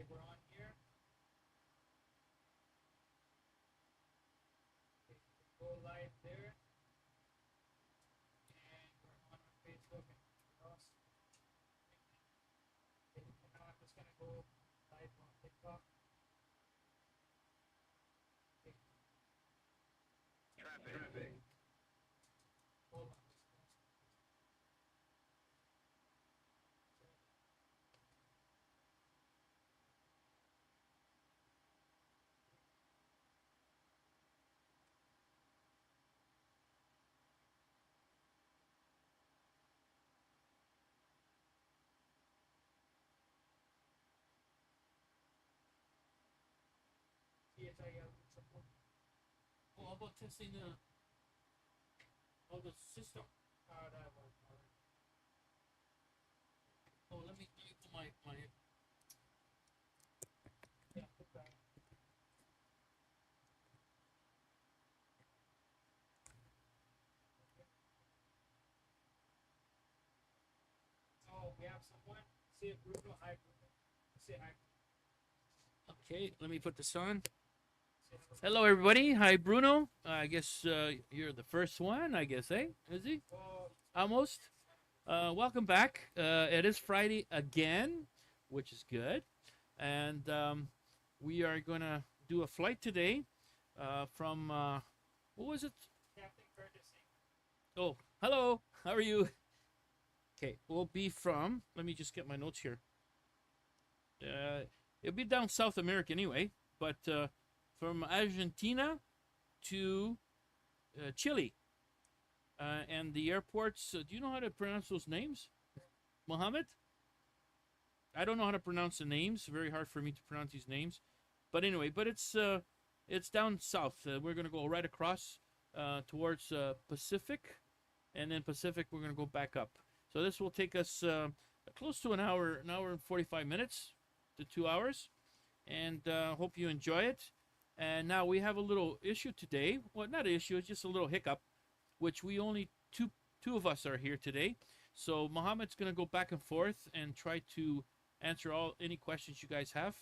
Okay, we're on here. Okay, go live there. And we're on Facebook and else. Okay, now I'm just gonna go live on TikTok. Okay. Traffic. Hold on. CHIL support. Oh, how about testing the system? That was alright. Oh, let me put my Yeah, put that. Oh, we have someone. Say Bruno. Hi, Bruno. Say hi. Okay, let me put this on. Hello, everybody. Hi, Bruno. I guess you're the first one. I guess, eh? Is he? Almost. Welcome back. It is Friday again, which is good, and we are gonna do a flight today from what was it? Captain Courtesy. Oh, hello. How are you? Okay, we'll be from. Let me just get my notes here. It'll be down South America anyway, but from Argentina to Chile. And the airports, do you know how to pronounce those names? Mohammed? I don't know how to pronounce the names. Very hard for me to pronounce these names. But anyway, it's down south. We're going to go right across towards Pacific. And then Pacific, we're going to go back up. So this will take us close to an hour and 45 minutes to 2 hours. And hope you enjoy it. And now we have a little issue today. Well, not an issue, it's just a little hiccup, which we only two of us are here today. So Mohammed's going to go back and forth and try to answer any questions you guys have.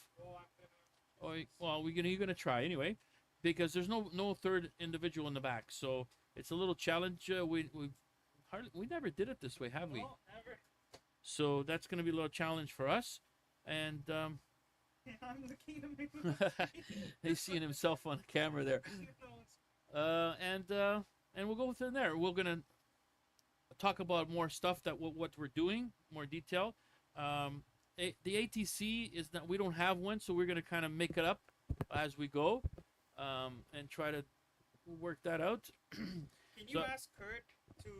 Well, you're going to try anyway, because there's no third individual in the back. So it's a little challenge. We never did it this way, have we? No, never. So that's going to be a little challenge for us. And I'm looking at me. he's seeing himself on the camera there. And we'll go from there. We're gonna talk about more stuff that what we're doing, more detail. The ATC is that we don't have one, so we're gonna kind of make it up as we go, and try to work that out. Can you ask Kurt to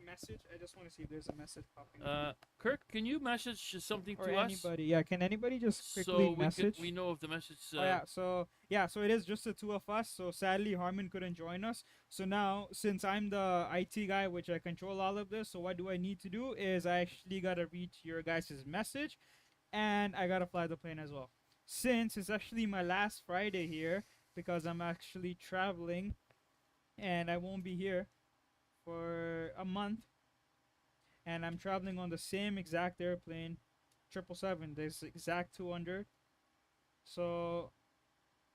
message? I just want to see if there's a message popping up. Kirk, can you message something Or to us? anybody. Yeah, can anybody just quickly So message? we know if the message. So it is just the two of us. So sadly, Harmon couldn't join us. So now, since I'm the IT guy, which I control all of this, so what do I need to do is I actually gotta read your guys' message, and I gotta fly the plane as well. Since it's actually my last Friday here, because I'm actually traveling, and I won't be here for a month, and I'm traveling on the same exact airplane, 777, this exact 200. So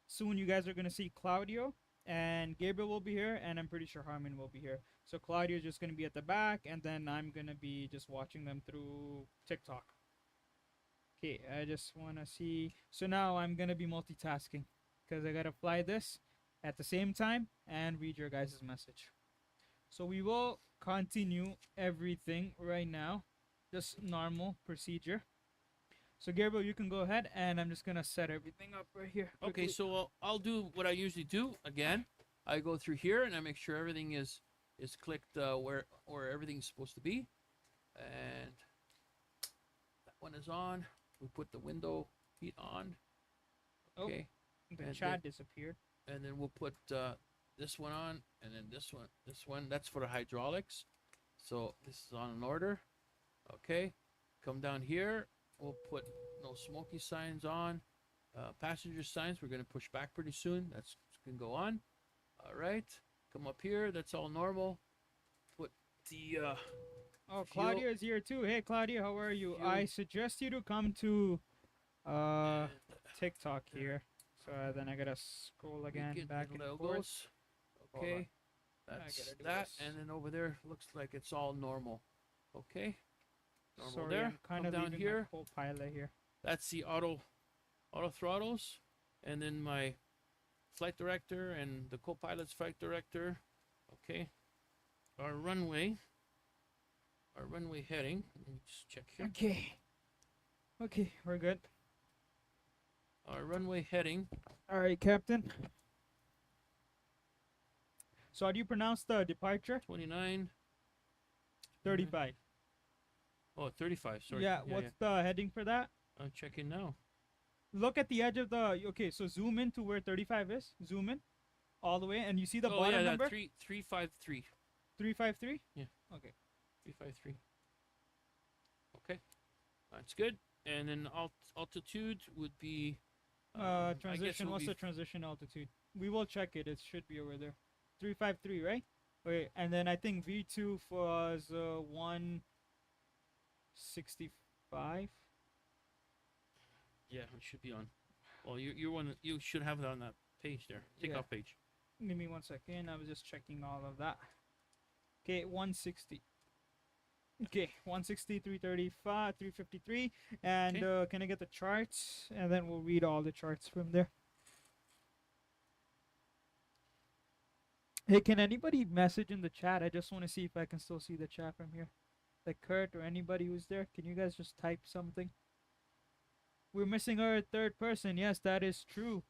soon you guys are gonna see Claudio and Gabriel will be here, and I'm pretty sure Harmon will be here. So Claudio's just gonna be at the back, and then I'm gonna be just watching them through TikTok. Okay, I just wanna see. So now I'm gonna be multitasking because I gotta fly this at the same time and read your guys' message. So we will continue everything right now, just normal procedure. So Gabriel, you can go ahead, and I'm just gonna set everything up right here. Okay, so I'll do what I usually do. Again, I go through here and I make sure everything is clicked where everything's supposed to be, and that one is on. We put the window heat on. Okay. The chat disappeared. And then we'll put this one on, and then this one. That's for the hydraulics. So this is on an order. Okay. Come down here. We'll put no smoky signs on. Passenger signs, we're going to push back pretty soon. That's going to go on. All right. Come up here. That's all normal. Put the... Claudia is here too. Hey, Claudia, how are you? I suggest you to come to Uh, And TikTok here. So then I gotta scroll again weekend back and forth. logos. Hold on. Okay, I that's gotta do that. this. And then over there looks like it's all normal. Okay, normal Sorry, there. I'm kind Come of down leaving here. my co-pilot here. That's the auto throttles, and then my flight director and the co-pilot's flight director. Okay, our runway heading. Let me just check here. Okay. Okay, we're good. Our runway heading. All right, Captain. So how do you pronounce the departure? 29. 35. Oh, 35. Sorry. Yeah, what's the heading for that? I'm checking now. Look at the edge of the. Okay, so zoom in to where 35 is. Zoom in all the way, and you see the Oh bottom yeah, number? 353. 353? Yeah. Okay. 353. Okay, that's good. And then altitude would be. I guess Transition. will What's be the transition altitude? We will check it. It should be over there. 353, right? Okay, and then I think V2 was 165. Yeah, it should be on. Well, you should have it on that page there. Takeoff page. Give me 1 second. I was just checking all of that. Okay, 160. Okay, 160, 335, 353. And Okay. can I get the charts? And then we'll read all the charts from there. Hey, can anybody message in the chat? I just want to see if I can still see the chat from here. Like Kurt or anybody who's there. Can you guys just type something? We're missing our third person. Yes, that is true.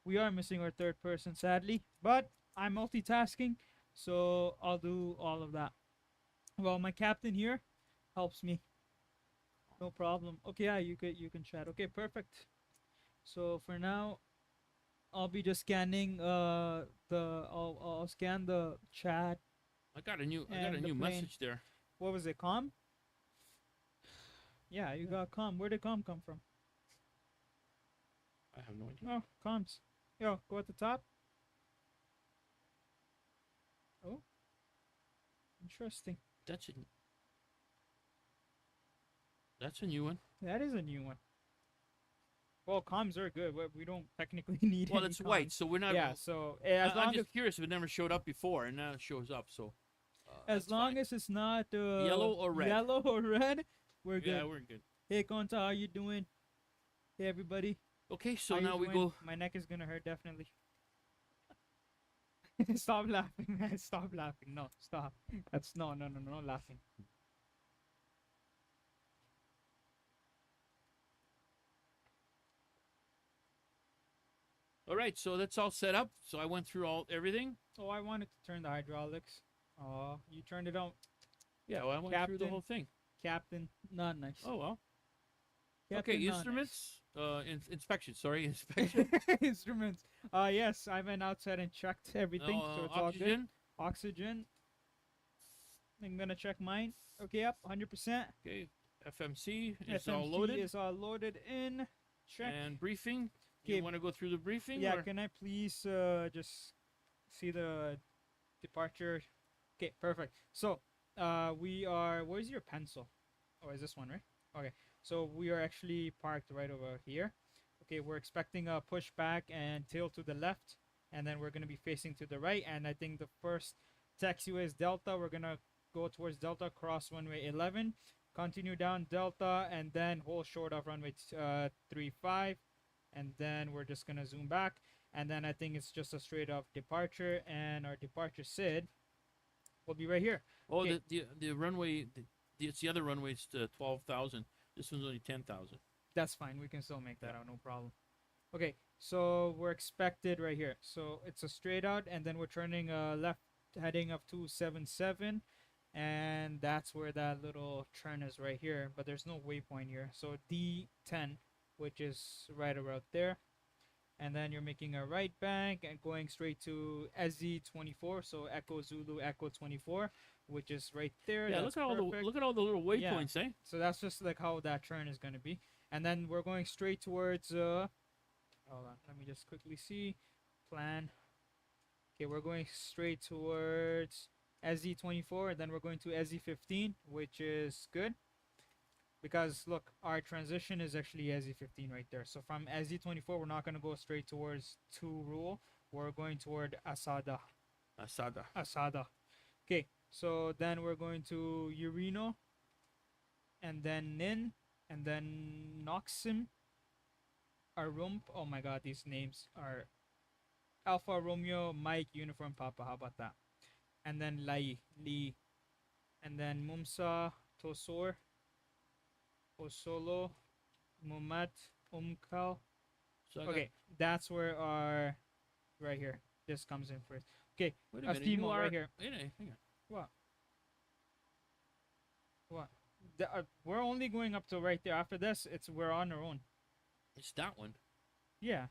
We are missing our third person, sadly. But I'm multitasking, so I'll do all of that. Well, my captain here helps me. No problem. Okay, yeah, you can chat. Okay, perfect. So for now, I'll be just scanning I'll scan the chat I got a new and the plane. message there. What was it? Com? Yeah, you got com. Where did com come from? I have no idea. Oh, comms. Yo, go at the top. Oh, interesting. That's a new one. That is a new one. Well, comms are good. We don't technically need. Well, any it's white, comms. so we're not. Yeah. So as I'm long as just curious if it never showed up before, and now it shows up. So. as long as it's not Yellow or red. Yellow or red, we're good. Yeah, we're good. Hey, Konta, how you doing? Hey, everybody. Okay, so How you now we doing? go. My neck is gonna hurt definitely. Stop laughing, man. Stop laughing. No, stop. That's no laughing. All right, so that's all set up. So I went through everything. Oh, I wanted to turn the hydraulics. Oh, you turned it on. Yeah, well, I went through the whole thing. Captain, not nice. Oh well. Captain, Okay, not instruments. Inspection. Sorry, inspection. nice. Instruments. Yes, I went outside and checked everything, so it's all good. Oxygen. Oxygen. I'm gonna check mine. Okay, yep, 100%. Okay, FMC is SMC all loaded. is all loaded in. Check. And briefing. Okay. You want to go through the briefing? Yeah, or? can I please just see the departure? Okay, perfect. So, we are. Where's your pencil? Oh, is this one right? Okay. So we are actually parked right over here. Okay, we're expecting a pushback and tail to the left, and then we're gonna be facing to the right. And I think the first taxiway is Delta. We're gonna go towards Delta, cross runway 11, continue down Delta, and then hold short of runway 35, and then we're just gonna zoom back. And then I think it's just a straight up departure, and our departure SID will be right here. Oh, Okay. the runway. It's the other runway. It's 12,000. This one's only 10,000. That's fine. We can still make that out. No problem. Okay, so we're expected right here. So it's a straight out, and then we're turning left heading of 277, and that's where that little turn is right here. But there's no waypoint here. So D10, which is right about there. And then you're making a right bank and going straight to SZ24, so Echo Zulu Echo 24, which is right there. Yeah, That's look at all the little waypoints, eh? So that's just like how that turn is going to be. And then we're going straight towards hold on, let me just quickly see plan. Okay, we're going straight towards SZ24, and then we're going to SZ15, which is good. Because look, our transition is actually SE15 right there. So from SE24, we're not going to go straight towards 2 rule. We're going toward Asada. Asada. Asada. Okay, so then we're going to Urino, and then Nin, and then Noxim, Arump. Oh my god, these names are Alpha Romeo Mike Uniform Papa. How about that? And then Lai, Li, and then Mumsa, Tosor, Osolo, Mumat, Umkal. So I Okay, that's where our right here. This comes in first. Okay, wait a minute. Astimo You are right here. Hang on. What? What? We're only going up to right there. After this, we're on our own. It's that one. Yeah,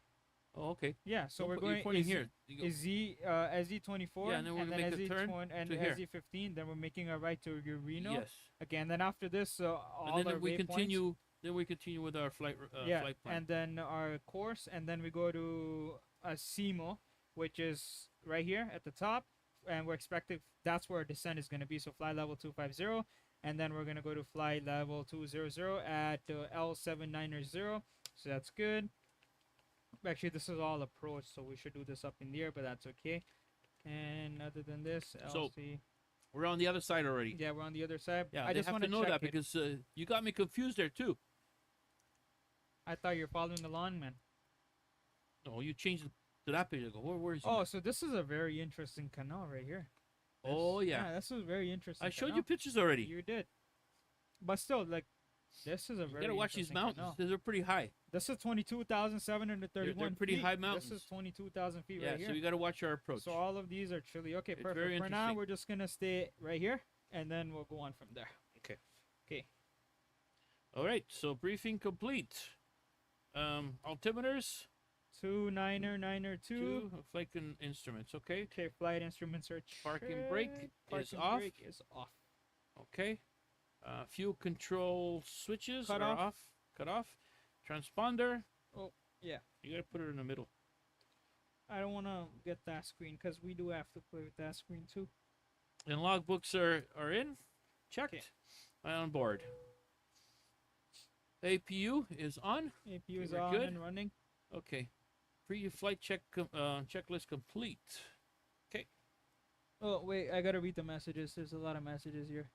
Oh, okay. yeah. So Don't we're put- you're going pointing is here. You go- Z SZ24, Yeah, and then we're and gonna then make a turn SZ20 and to here. SZ15. Then we're making a right to Urino. Yes. Again, then after this, all And our then we waypoints. continue. Then we continue with our flight. Yeah, Flight plan. and then our course, and then we go to Simo, which is right here at the top, and we're expecting that's where our descent is going to be. So fly level 250, and then we're going to go to fly level 200 at L7900. So that's good. Actually, this is all approach, so we should do this up in the air, but that's okay. And other than this, So, LC. We're on the other side already. Yeah, we're on the other side. Yeah, I they just have want to know check that it. because you got me confused there too. I thought you're following the lawn, man. No, you changed it to that page. I go, where is he? Oh, so this is a very interesting canal right here. Oh, yeah. this is very interesting. I showed canal. you pictures already. You did, but still, like, this is a You very. gotta watch these interesting mountains. canal. They're pretty high. This is 22,731. They're pretty feet. high This mountains. is 22,000 feet Yeah, right here. so you gotta watch our approach. So all of these are Chile. Okay, It's perfect. very For now, interesting. we're just gonna stay right here, and then we'll go on from there. Okay. Okay. All right. So briefing complete. Altimeters. 2 Flight instruments. Okay. Okay, flight instruments are Parking brake checked. is Parking off. brake is off. Okay. Fuel control switches Cut are off. off. Cut off. Transponder. Oh, yeah. You gotta put it in the middle. I don't want to get that screen because we do have to play with that screen too. And logbooks are in. Checked. Okay. On board. APU is on. APU is we're on good. and running. Okay. Pre-flight checklist complete. Oh wait, I gotta read the messages. There's a lot of messages here.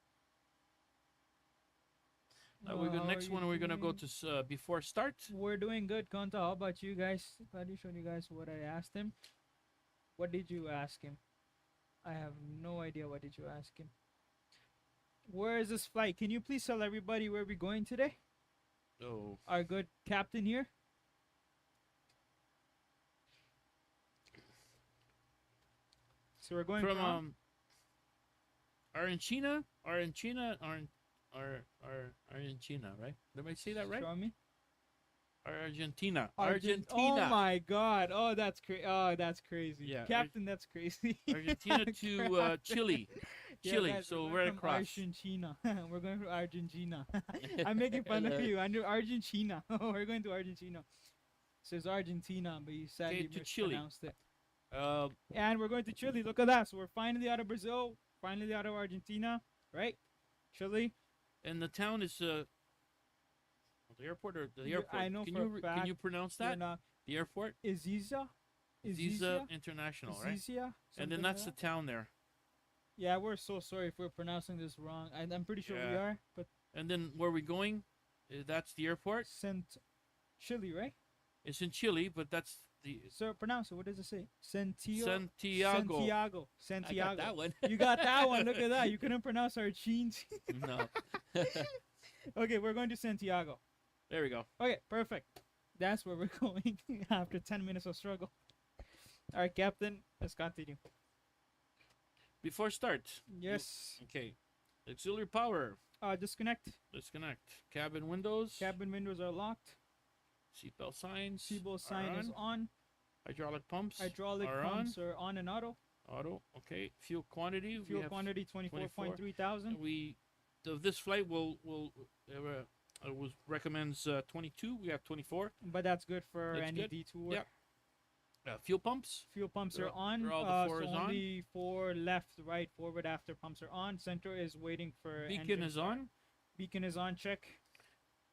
Next one, we're gonna go to before start. We're doing good, Konta. How about you guys? Glad you showed you guys what I asked him. What did you ask him? I have no idea. What did you ask him? Where is this flight? Can you please tell everybody where we're going today? Oh, Our good captain here. So we're going from Argentina, Argentina, right? Did I say that right? Show me. Argentina, Oh Argentina, my God! Oh, that's crazy. Oh, that's crazy. Yeah, Captain, that's crazy. Argentina to Chile. Yeah, Chile, guys, so we're we're going from across. Argentina. We're going to Argentina. I'm making fun of you. I knew Argentina. We're going to Argentina. It says Argentina, but you sadly to Chile. mispronounced it. Uh, And we're going to Chile. Look at that. So we're finally out of Brazil. Finally out of Argentina. Right? Chile. and the town is the airport or the Yeah, airport. I know Can for you a can you fact pronounce We're that? not. The airport, Ezeiza? Ezeiza International, right? Ezeiza? And Something then like that's the that? town there. Yeah, we're so sorry if we're pronouncing this wrong. I'm pretty sure we Yeah. are, but And then where we're going, that's the airport. Chile, right? It's in Chile, but that's the So pronounce it. What does it say? Santiago. Santiago. I Santiago. got that one. You got that one. Look at that. You couldn't pronounce our cheens. No. Okay, we're going to Santiago. There we go. Okay, perfect. That's where we're going after 10 minutes of struggle. All right, Captain, let's continue. Before start. Yes. Okay. Auxiliary power. Disconnect. Disconnect. Cabin windows. Cabin windows are locked. Seatbelt signs. Seatbelt sign are is on. Hydraulic pumps. Hydraulic are pumps are on and auto. Auto. Okay. Fuel quantity. Fuel we have quantity 24.3 thousand. This flight recommends 22. We have 24. But that's good for That's any good. detour. Yep. Fuel pumps. Fuel pumps They're are on. they're all the four so is on. only 4 left, right, forward, after pumps are on. Center is waiting for Beacon engine is start. on. Beacon is on. Check.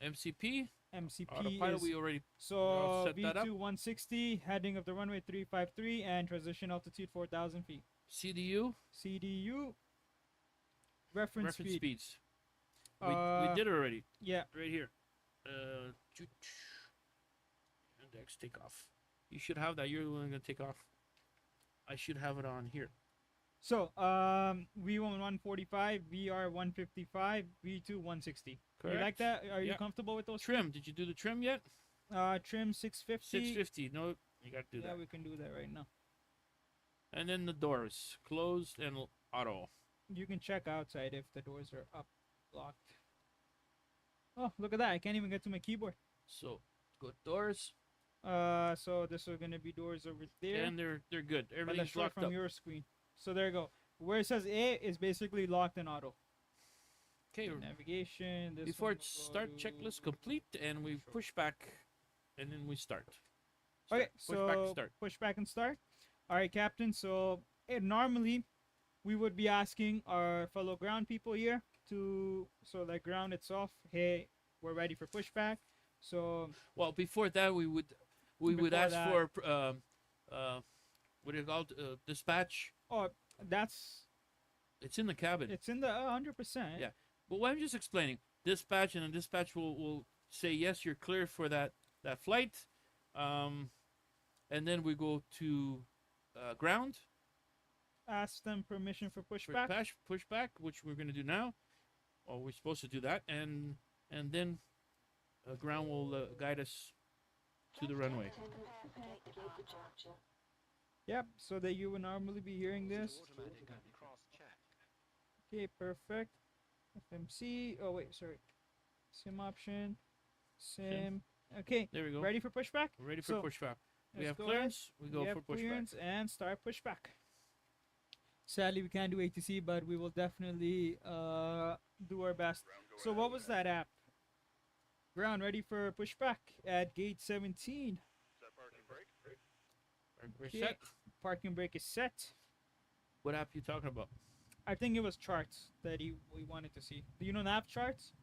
MCP. MCP Autopilot, is we already so set that up. V2 160, heading of the runway 353, and transition altitude 4,000 feet. CDU. CDU, reference speed. Speeds. We did it already. Yeah. Right here. Index takeoff. You should have that. You're the one gonna take off. I should have it on here. So, V1 145, VR 155, V2 160. Correct. You like that? Are you Yeah. comfortable with those? Trim. Did you do the trim yet? Trim 650. 650. No, you got to do Yeah, that. we can do that right now. And then the doors, closed and auto. You can check outside if the doors are up, locked. Oh, look at that! I can't even get to my keyboard. So, go doors. So this is gonna be doors over there. And they're good. But let's Everything's start locked from up. your screen. So there you go. Where it says A is basically locked in auto. Okay. Navigation. This Before one it will go start, to- checklist complete, and we push back, and then we start. Okay, Push back and so start. push back and start. All right, Captain. So normally we would be asking our fellow ground people here to like ground itself. Hey, we're ready for pushback. So Well, before that, we would Before ask that- for what do you call it? Dispatch. that's It's in the cabin. it's in the 100%. Yeah. But what I'm just explaining, dispatch, and the dispatch will say yes, you're clear for that flight, and then we go to ground Ask them permission for for pushback. pushback, which we're going to do now, or we're supposed to do that, and then ground will guide us to the runway. Yep. So that you would normally be hearing this. Okay, perfect. FMC. Oh wait, sorry. Sim option. Sim. Okay. There we go. Ready for pushback? We're ready for So, pushback. We let's have go clearance. We go We for have pushback. clearance and start pushback. Sadly, we can't do ATC, but we will definitely do our best. So what was that app? Ground ready for pushback at gate 17. We're Okay. set. Parking brake is set. What app you talking about? I think it was charts that we wanted to see. Do you know nav charts?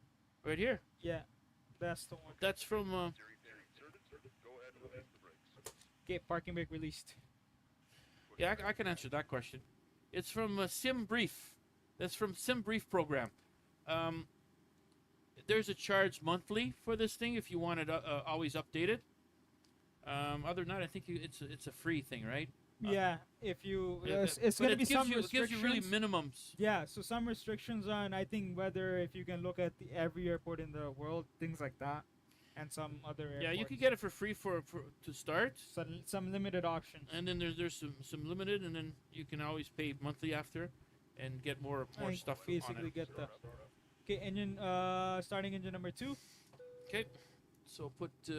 Right here. Yeah, that's the one. That's from. Okay, parking brake released. Yeah, I can answer that question. It's from Sim Brief. That's from Sim Brief program. There's a charge monthly for this thing if you want it always updated. Other than that, I think it's a free thing, right? Yeah, if you, Yeah, it's but gonna it be gives some you, it gives you really restrictions. minimums. Yeah, so some restrictions on I think whether if you can look at every airport in the world, things like that, and some other airports. Yeah, you can get it for free for to start, some limited options. and then there's some limited, and then you can always pay monthly after, and get more I stuff on basically it. get the okay engine. Starting engine number 2. Okay, so put. I'm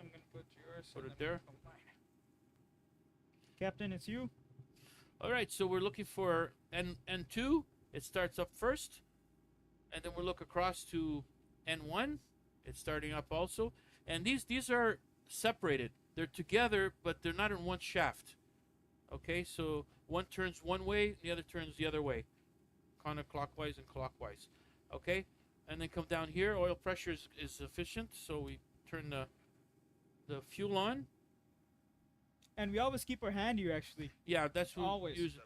gonna put yours. Put and it then there. put mine. Captain, it's you. All right, so we're looking for N2. It starts up first, and then we'll look across to N1. It's starting up also, and these are separated. They're together, but they're not in one shaft. Okay, so one turns one way, the other turns the other way, counterclockwise and clockwise. Okay, and then come down here. Oil pressure is sufficient, so we turn the fuel on. And we always keep our hand here actually. Yeah, that's what Always. we use.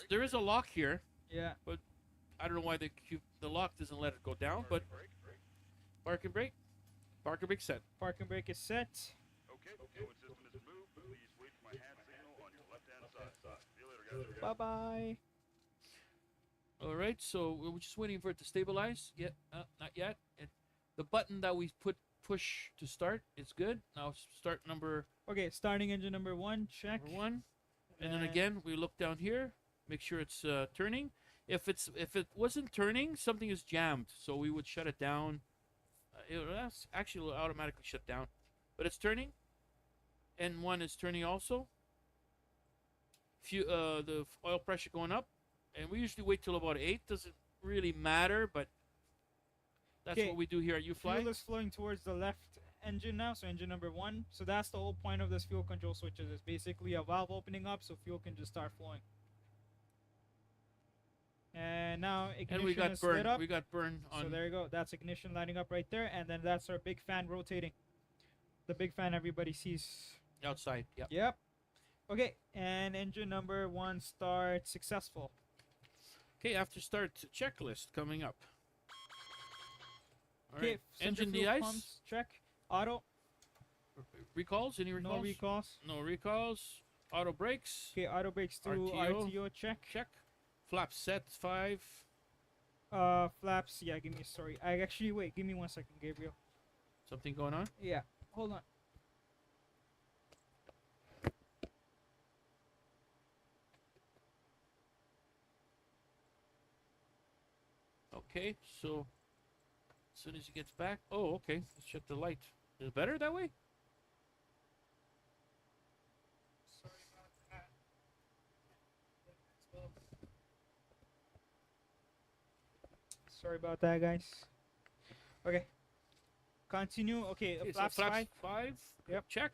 There is a lock here. Yeah. I don't know why the lock doesn't let it go down, but parking brake set. Parking brake is set. Okay, fuel system is moved. Please wait for my hand signal on your left-hand side. See you later, guys. Bye bye. All right, so we're just waiting for it to stabilize. Yet, not yet. The button that we push to start is good. Now start number Okay, starting engine number 1. Check. 1, and then again we look down here, make sure it's turning. If it wasn't turning, something is jammed, so we would shut it down. Actually will automatically shut down, but it's turning. N1 is turning also. The oil pressure going up, and we usually wait till about 8. Doesn't really matter, but that's Okay, what we do here at UFLY. Fuel is flowing towards the left engine now, so engine number 1. So that's the whole point of this fuel control switches. It's basically a valve opening up so fuel can just start flowing. And now And ignition we got is lit burn. up. We got burn on. So there you go. That's ignition lighting up right there. And then that's our big fan rotating. The big fan everybody sees. outside. Yep. Yep. Okay. And engine number 1 start successful. Okay, after start checklist coming up. All Okay. right. Engine centrifugal de-ice. pumps, check. Auto. Recalls? Any recalls? No recalls. No recalls. Auto brakes. Okay. Auto brakes to RTO. RTO check. Check. Flap set 5. Flaps. Yeah. Give me. Sorry. I actually wait. Give me 1 second, Gabriel. Something going on? Yeah. Hold on. Okay, so as soon as he gets back. Oh, okay. Let's shut the light. Is it better that way? Sorry about that. Sorry about that, guys. Okay. Continue. Okay, Okay, so flaps flaps 5. 5. Yep. Check.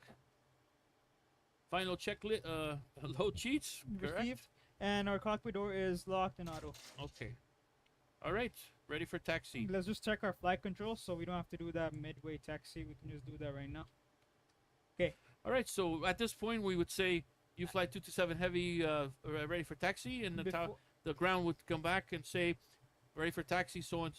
Final checklist. Load sheets. Correct. Received. And our cockpit door is locked and auto. Okay. All right. Ready for taxi. Let's just check our flight controls so we don't have to do that midway taxi. We can just do that right now. Okay. All right. So at this point, we would say UFLY 227 Heavy ready for taxi, and the ground would come back and say ready for taxi. So on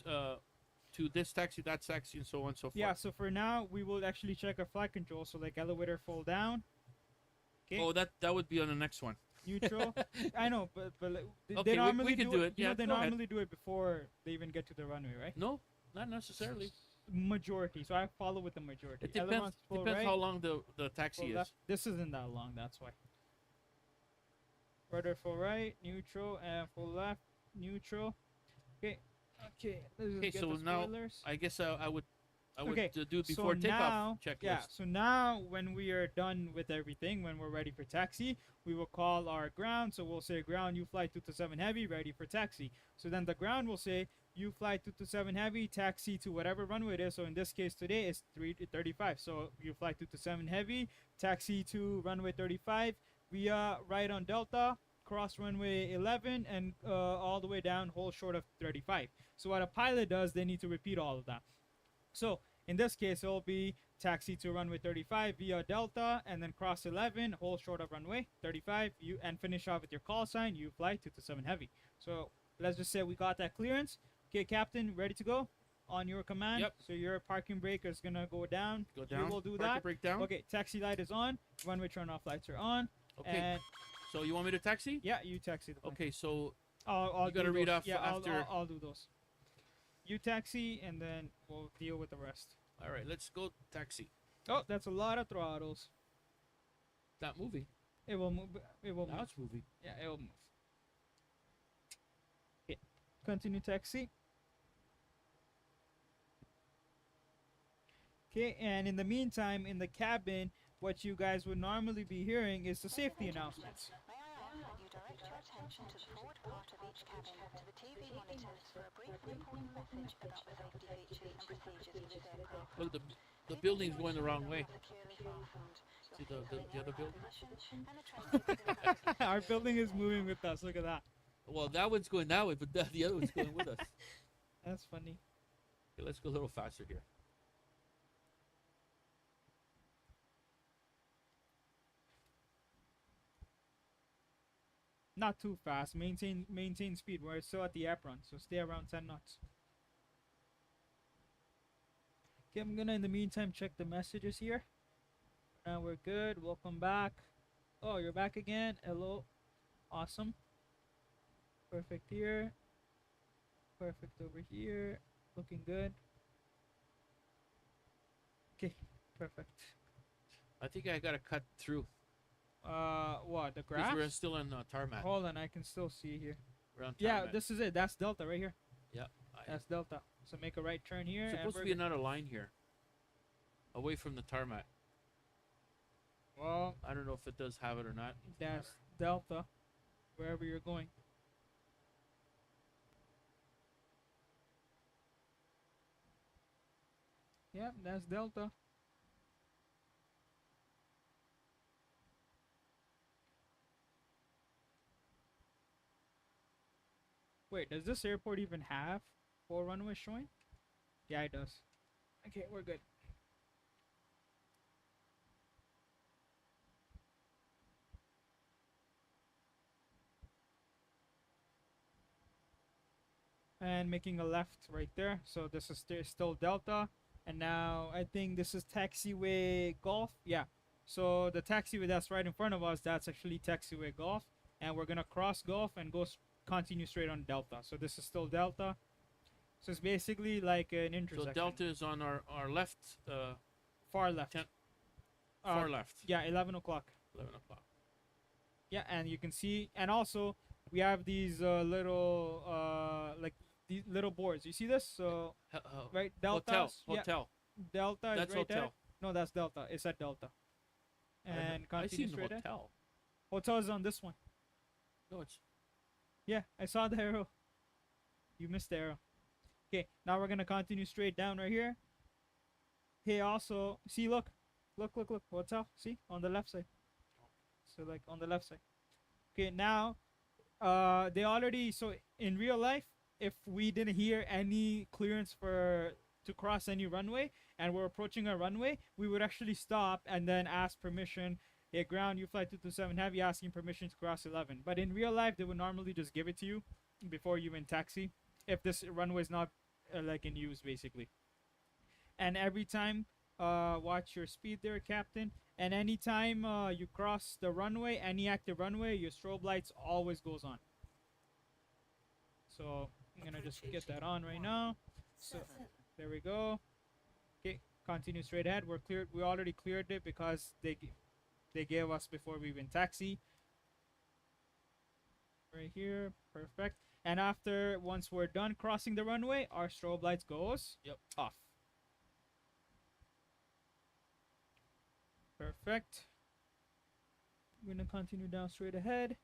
to this taxi, that taxi, and so on and so forth. Yeah. So for now, we will actually check our flight controls. So like elevator fall down. Okay. Oh, that would be on the next one. Neutral. I know, but like, Okay, they we normally can do do it. You Yeah, know, they go ahead. normally do it before they even get to the runway, right? No, not necessarily. Majority. So I follow with the majority. It depends. Ailerons full Depends right, how long the taxi full is. left. This isn't that long. That's why. Rudder full right, neutral, and full left, neutral. Okay. Okay. Let's just Okay, get so the now spoilers. I guess I would Okay, do it before so takeoff now, checklist. yeah. So now, when we are done with everything, when we're ready for taxi, we will call our ground. So we'll say ground UFLY 227 Heavy ready for taxi. So then the ground will say UFLY 227 Heavy taxi to whatever runway it is. So in this case today it's 335. So UFLY 227 Heavy taxi to runway 35 via right on Delta, cross runway 11, and all the way down, hold short of 35. So what a pilot does, they need to repeat all of that. So in this case, it will be taxi to runway 35 via Delta, and then cross 11, hold short of runway 35, and finish off with your call sign, UFLY 227 Heavy. So let's just say we got that clearance. Okay, Captain, ready to go? On your command. Yep. So your parking brake is gonna go down. Go down. You will do Parking that. brake down. Okay, taxi light is on. Runway turn off lights are on. Okay. And So you want me to taxi? yeah, you taxi the plane. Okay. So I'll You gotta do read those. off Yeah, after- I'll do those. You taxi, and then we'll deal with the rest. all right, let's go taxi. Oh, that's a lot of throttles. Not moving. It will move. It will Now move. it's moving. Yeah, it will move. Okay. Continue taxi. Okay, and in the meantime, in the cabin, what you guys would normally be hearing is the safety announcements. May I ask that you direct your attention to the forward part of each cabin to the TV monitors for a brief recording message about the safety features and procedures of this aircraft. Look, the building's going the wrong way. Securely fastened. See the other building? And a Our building is moving with us. Look at that. Well, that one's going that way, but the other one's going with us. That's funny. Okay, let's go a little faster here. Not too fast. Maintain speed. We're still at the apron, so stay around 10 knots. Okay, I'm gonna in the meantime check the messages here. Now we're good. Welcome back. Oh, you're back again. Hello. Awesome. Perfect here. Perfect over here. Looking good. Okay, perfect. I think I gotta cut through What, the because we're graph? still on tarmac. Hold on, I can still see here. We're on Yeah, tarmac. this is it. That's Delta right here. Yeah. That's Delta. So make a right turn here. and Supposed to we're be good. another line here, away from the tarmac. Well, I don't know if it does have it or not. that's Delta, wherever you're going. Yeah, that's Delta. Wait, does this airport even have 4 runways showing? Yeah, it does. Okay, we're good. And making a left right there. So this is still Delta. And now I think this is taxiway Golf. Yeah. So the taxiway that's right in front of us, that's actually taxiway Golf. And we're gonna cross Golf and continue straight on Delta. So this is still Delta. So it's basically like an So intersection. Delta is on our left, Far left. far left. Yeah, 11 o'clock. 11 o'clock. Yeah, and you can see, and also we have these little like these little boards. You see this? So right, Delta. Hotel. Yeah, Hotel. Delta is That's right there. hotel. No, that's Delta. It's at Delta. And I continue seen straight ahead. hotel. Hotel is on this one. No, it's Yeah, I saw the arrow. You missed the arrow. Okay, now we're gonna continue straight down right here. Hey, also, see, look, hotel. See, on the left side. So like on the left side. Okay, now, they already. So in real life, if we didn't hear any clearance to cross any runway and we're approaching a runway, we would actually stop and then ask permission. Hey, ground, UFLY 227 Heavy asking permission to cross 11. But in real life, they would normally just give it to you before you in taxi if this runway is not like in use, basically. And every time, watch your speed there, Captain. And anytime you cross the runway, any active runway, your strobe lights always goes on. So I'm gonna just get that on right now. So there we go. Okay, continue straight ahead. We're cleared. We already cleared it because they gave us before we went taxi. Right here, perfect. And after once we're done crossing the runway, our strobe lights goes off. Perfect. We're gonna continue down straight ahead.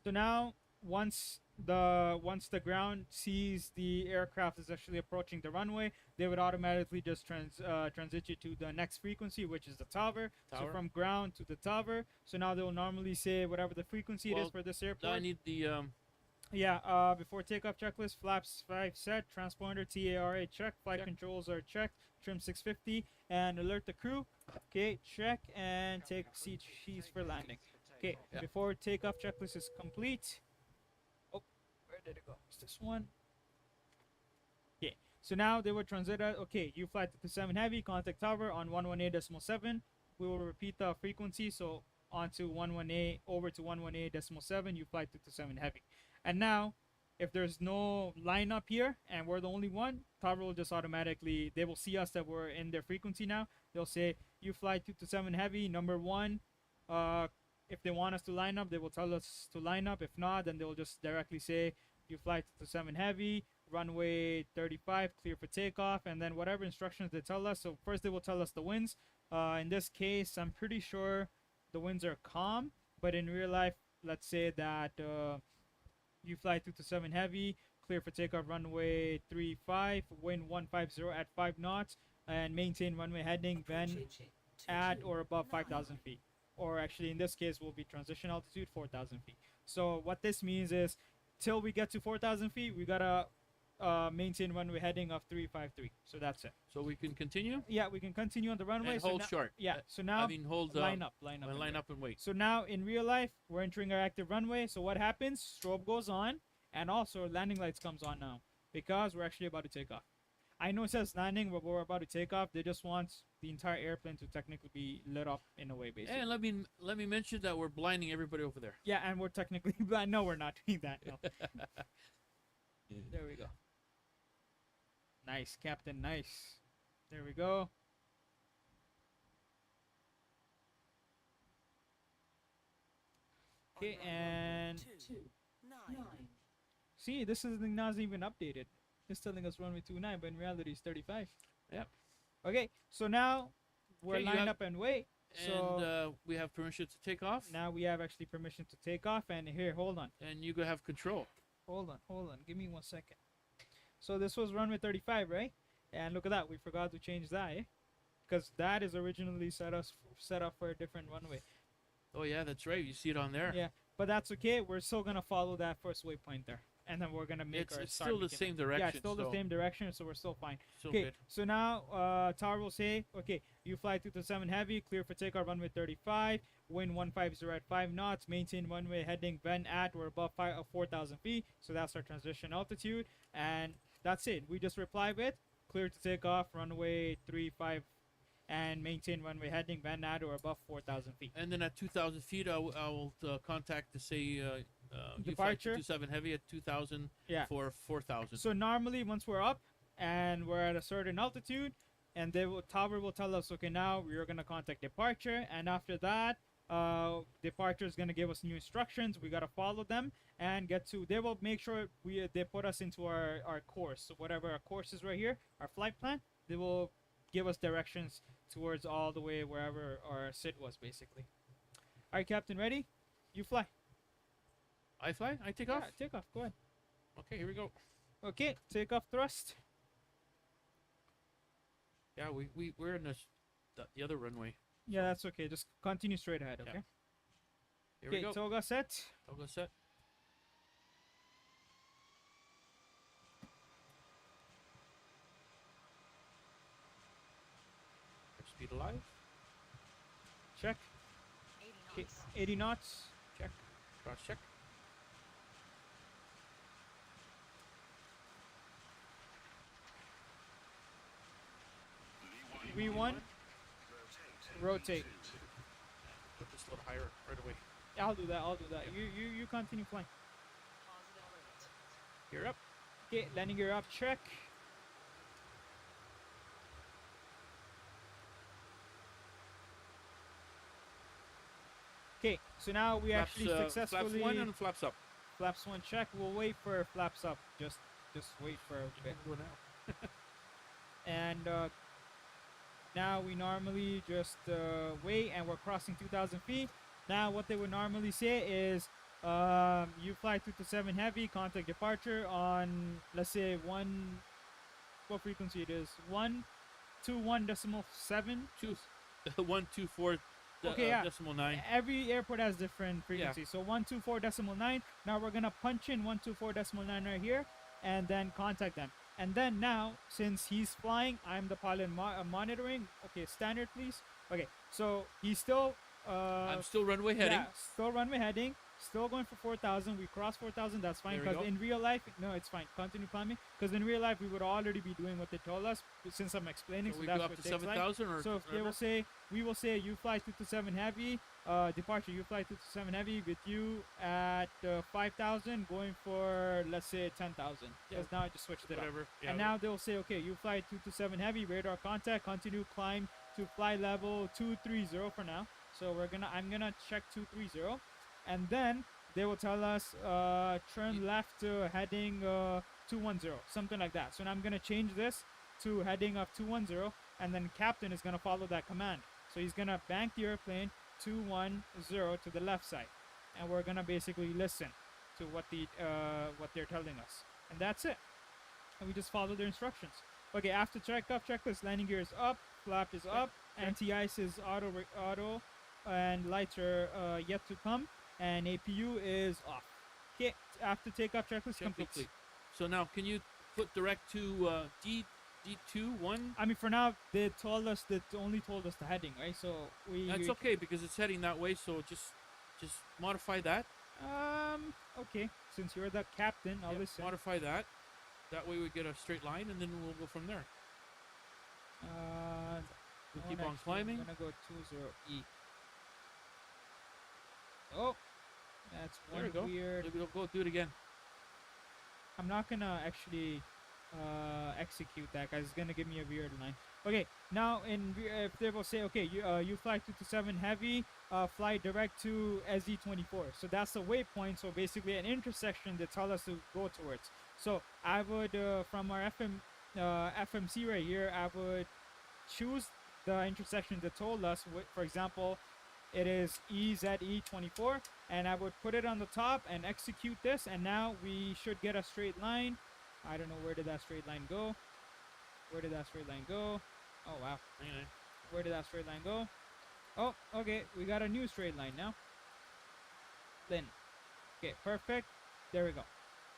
So now, once the ground sees the aircraft is actually approaching the runway, they would automatically just transit you to the next frequency, which is the tower. So from ground to the tower. So now they'll normally say whatever the frequency it is for this airport. I need the Yeah, before takeoff checklist, flaps 5 set, transponder TARA check, flight controls are checked, trim 650, and alert the crew. Okay, check and take seat sheets for landing. Okay, before takeoff checklist is complete. Oh, where did it go? It's this one. Okay, so now they will transit at, okay, UFLY 227 Heavy, contact tower on 118.7. We will repeat the frequency, so onto 118, over to 118.7, UFLY 227 Heavy. And now, if there's no lineup here and we're the only one, tower will just automatically, they will see us that we're in their frequency now. They'll say UFLY 227 Heavy, number 1. If they want us to line up, they will tell us to line up. If not, then they'll just directly say UFLY 227 Heavy, runway 35, clear for takeoff, and then whatever instructions they tell us. So first they will tell us the winds. In this case, I'm pretty sure the winds are calm, but in real life, let's say that UFLY 227 Heavy, clear for takeoff, runway 35, wind 150 at 5 knots, and maintain runway heading then at or above 5,000 feet. Or actually, in this case, will be transition altitude 4,000 feet. So what this means is, till we get to 4,000 feet, we gotta maintain runway heading of 353. So that's it. So we can continue. Yeah, we can continue on the runway. And so hold now, short. Yeah. So now, I mean, hold. line up. Line up and wait. So now in real life, we're entering our active runway. So what happens? Strobe goes on, and also landing lights comes on now because we're actually about to take off. I know it says landing, but we're about to take off. They just want the entire airplane to technically be lit up in a way, basically. And let me mention that we're blinding everybody over there. Yeah, and we're technically blind. No, we're not doing that. No. There we go. Nice, Captain. Nice. There we go. Okay, and see, this is not even updated. It's telling us runway 29, but in reality it's 35. Yep. Okay, so now we're Okay, you lined have- up and wait. So And we have permission to take off. now we have actually permission to take off. And here, hold on. And you go have control. Hold on. Give me 1 second. So this was runway 35, right? And look at that. We forgot to change that, eh? Because that is originally set up for a different runway. Oh yeah, that's right. You see it on there. Yeah, but that's okay. We're still gonna follow that first waypoint there, and then we're gonna make It's, our it's start still the making same it. direction. Yeah, it's still the so same direction, so we're still fine. still Okay, good. so now Tower will say, okay, you fly 227 heavy, clear for takeoff runway 35, wind 150 at 5 knots, maintain runway heading vent at or above 4,000 feet. So that's our transition altitude, and that's it. We just reply with clear to take off runway 35 and maintain runway heading vent at or above 4,000 feet. And then at 2,000 feet, I will contact to say UFLY Departure. 227 heavy at 2,000 Yeah. for 4,000. So normally once we're up and we're at a certain altitude, and tower will tell us, okay, now we're gonna contact departure, and after that, departure is gonna give us new instructions. We gotta follow them and get to. They will make sure they put us into our course. So whatever our course is right here, our flight plan, they will give us directions towards all the way wherever our sit was, basically. All right, Captain, ready? You fly. I fly? I take Yeah, off? take off. Go ahead. Okay, here we go. Okay, take off thrust. Yeah, we're in the other runway. Yeah, that's okay. Just continue straight ahead, Yeah. okay? Here we Okay, go. toga set. Toga set. Speed alive. Check. 80 Okay, 80 knots. Check. Cross check. V1. Rotate. Put this a little higher right away. I'll do that. I'll do that. You continue flying. Gear up. Okay, landing gear up. Check. Okay, so now we actually successfully Flaps one and flaps up. flaps one check. We'll wait for flaps up. Just wait for a bit. Go now. And now we normally just wait, and we're crossing 2,000 feet. Now what they would normally say is you fly 227 heavy, contact departure on, let's say, what frequency it is, 121.7. 124 Okay, yeah. decimal 9. Every airport has different frequencies. So 124.9. Now we're gonna punch in 124.9 right here, and then contact them. And then now, since he's flying, I'm the pilot monitoring. Okay, standard, please. Okay, so he's still. I'm still runway heading. Yeah, still runway heading. Still going for 4,000. We crossed 4,000. That's fine. There we Because go. in real life, no, it's fine. Continue climbing. Because in real life, we would already be doing what they told us. Since I'm explaining, So so we that's go what up it to takes like. 7,000 or So if they will say, we will say you fly 227 heavy, departure you fly 227 heavy with you at 5,000, going for, let's say, 10,000. Yeah. Because now I just switched it up. whatever. Yeah, And now they'll say, okay, you fly 227 heavy, radar contact, continue climb to fly level 230 for now. So I'm gonna check 230, and then they will tell us turn left heading 210, something like that. So now I'm gonna change this to heading of 210, and then captain is gonna follow that command. So he's gonna bank the airplane 210 to the left side, and we're gonna basically listen to what they're telling us, and that's it. And we just follow their instructions. Okay, after checklist, landing gear is up, flap is up, anti-ice is auto, and lights are yet to come, and APU is off. Okay, after takeoff checklist complete. complete. So now, can you put direct to D21? I mean, for now, they only told us the heading, right? So That's okay because it's heading that way. So just modify that. Okay, since you're the captain, I'll Yep, listen. modify that. That way we get a straight line, and then we'll go from there. No, We'll keep on actually, climbing. I'm gonna go 20E. Oh, that's There we one go. weird. We'll go do it again. I'm not gonna actually execute that, guys. It's gonna give me a weird line. Okay, now if they will say, okay, you fly 227 heavy, fly direct to SE24. So that's the waypoint. So basically an intersection they tell us to go towards. So I would from our FM FMC right here, I would choose the intersection that told us, for example, it is EZE24, and I would put it on the top and execute this, and now we should get a straight line. I don't know, where did that straight line go? Where did that straight line go? Oh, wow. Anyway, Where did that straight line go? Oh, okay, we got a new straight line now. Then, okay, perfect. There we go.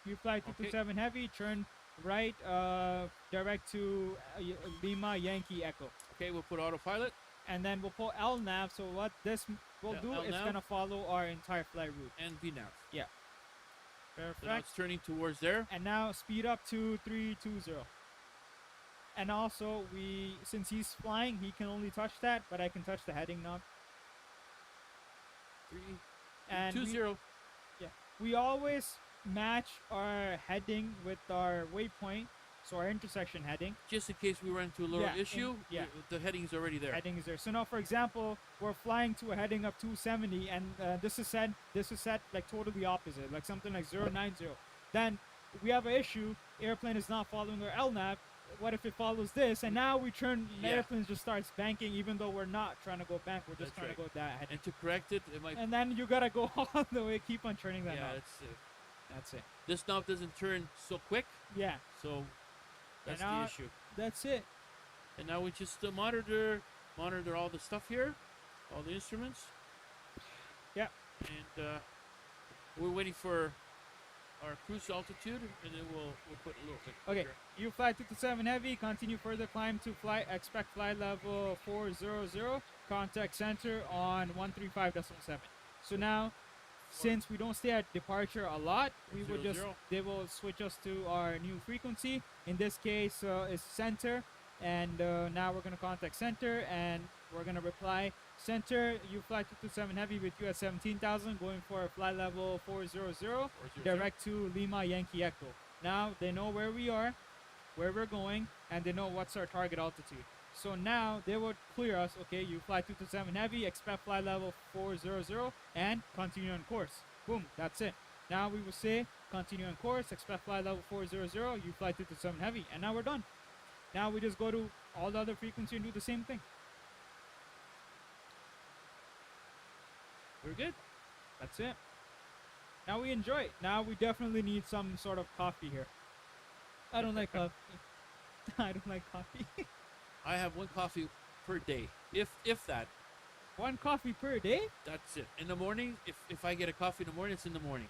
UFLY 227 heavy, turn right, direct to Lima Yankee Echo. okay, we'll put autopilot. And then we'll pull LNAV, so what this will do is LNAV. gonna follow our entire flight route. And VNAV. Yeah. So now Perfect. it's turning towards there. And now speed up to 320. And also, since he's flying, he can only touch that, but I can touch the heading knob. 3, And 2, we- 0. we always match our heading with our waypoint, so our intersection heading. Just in case we run into a little Yeah, issue, yeah. the heading's already there. Heading is there. So now, for example, we're flying to a heading of 270, and this is set like totally opposite, like something like 090. Then we have an issue. Airplane is not following our LNAV. What if it follows this? And now we turn. The Yeah. airplane just starts banking, even though we're not trying to go bank. We're just That's trying right. to go that heading. And to correct it, it might. And then you gotta go all the way. Keep on turning that Yeah, knob. that's That's it. this knob doesn't turn so quick, Yeah, so that's now- the issue. that's it. And now we just monitor all the stuff here, all the instruments. Yeah. And we're waiting for our cruise altitude, and then we'll put a little bit. Okay, here. UFLY 227 heavy, continue further climb to expect flight level 400, contact center on 135.7. So now, since we don't stay at departure a lot, we would just, 00. they will switch us to our new frequency. In this case, it's center, and now we're gonna contact center, and we're gonna reply center, UFLY 227 heavy with you at 17,000, going for a flight level 400. 400. Direct to Lima Yankee Echo. Now they know where we are, where we're going, and they know what's our target altitude. So now they would clear us. Okay, you fly 227 heavy, expect flight level 400, and continue on course. Boom, that's it. Now we will say continue on course, expect flight level 400, you fly 227 heavy, and now we're done. Now we just go to all the other frequency and do the same thing. We're good. That's it. Now we enjoy it. Now we definitely need some sort of coffee here. I don't like coffee. I don't like coffee. I have one coffee per day, if that. One coffee per day? That's it. In the morning, if I get a coffee in the morning, it's in the morning.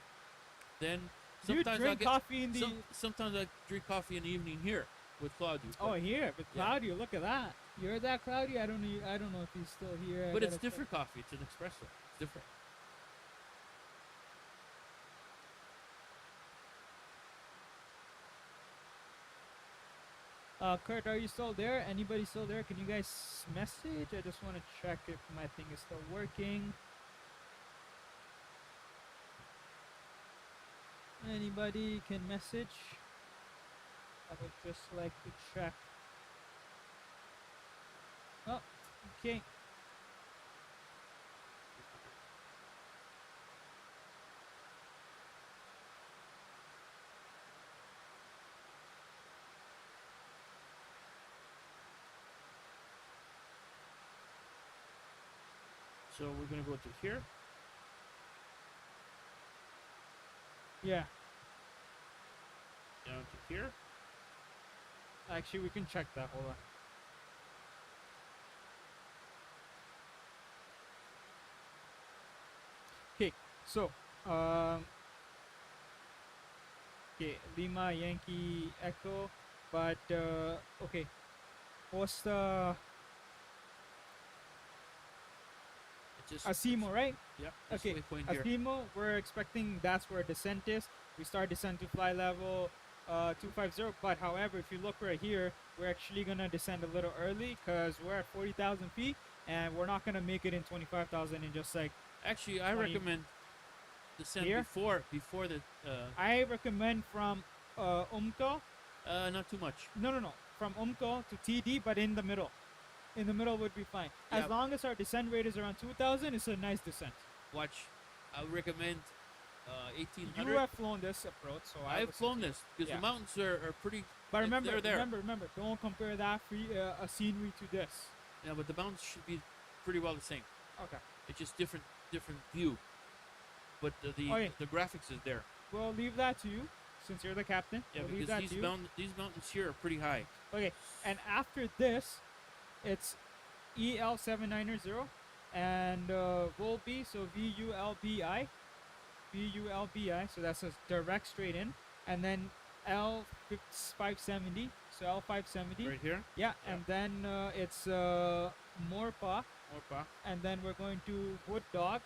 Then Do you sometimes drink coffee in the... sometimes I drink coffee in the evening here with Claudio. Oh, here with Yeah. Claudio. Look at that. You heard that, Claudio? I don't know if he's still here. I But it's gotta check. different coffee. It's an espresso. It's different. Kurt, are you still there? Anybody still there? Can you guys message? I just want to check if my thing is still working. Anybody can message? I would just like to check. Oh, okay. So we're gonna go to here. Yeah. Down to here. Actually, we can check that. Hold on. Okay, so, okay, Lima Yankee Echo, but, okay, what's the, It's just Asimo, right? Yep. Okay, Waypoint here. Asimo, we're expecting that's where descent is. We start descent to fly level 250, but however, if you look right here, we're actually gonna descend a little early because we're at 40,000 feet, and we're not gonna make it in 25,000 in just like. Actually, I 20 recommend descent here? before the I recommend from Umko. not too much. No. From Umko to TD, but in the middle. In the middle would be fine. As Yeah. long as our descent rate is around 2,000, it's a nice descent. Watch. I would recommend 1800. You have flown this approach, so I I've listen flown to you. this because Yeah. the mountains are pretty. But remember, they're there. remember, don't compare that a scenery to this. Yeah, but the mountains should be pretty well the same. Okay. It's just different view. But Okay. the graphics is there. We'll leave that to you, since you're the captain. Yeah, we'll leave because that to you. these mountains here are pretty high. Okay, and after this, it's EL790 and Volby, so VULBI, so that's a direct straight in, and then L570, so L570. Right here. Yeah, Yeah. and then it's Morpa, Morpa. and then we're going to Wood Dog,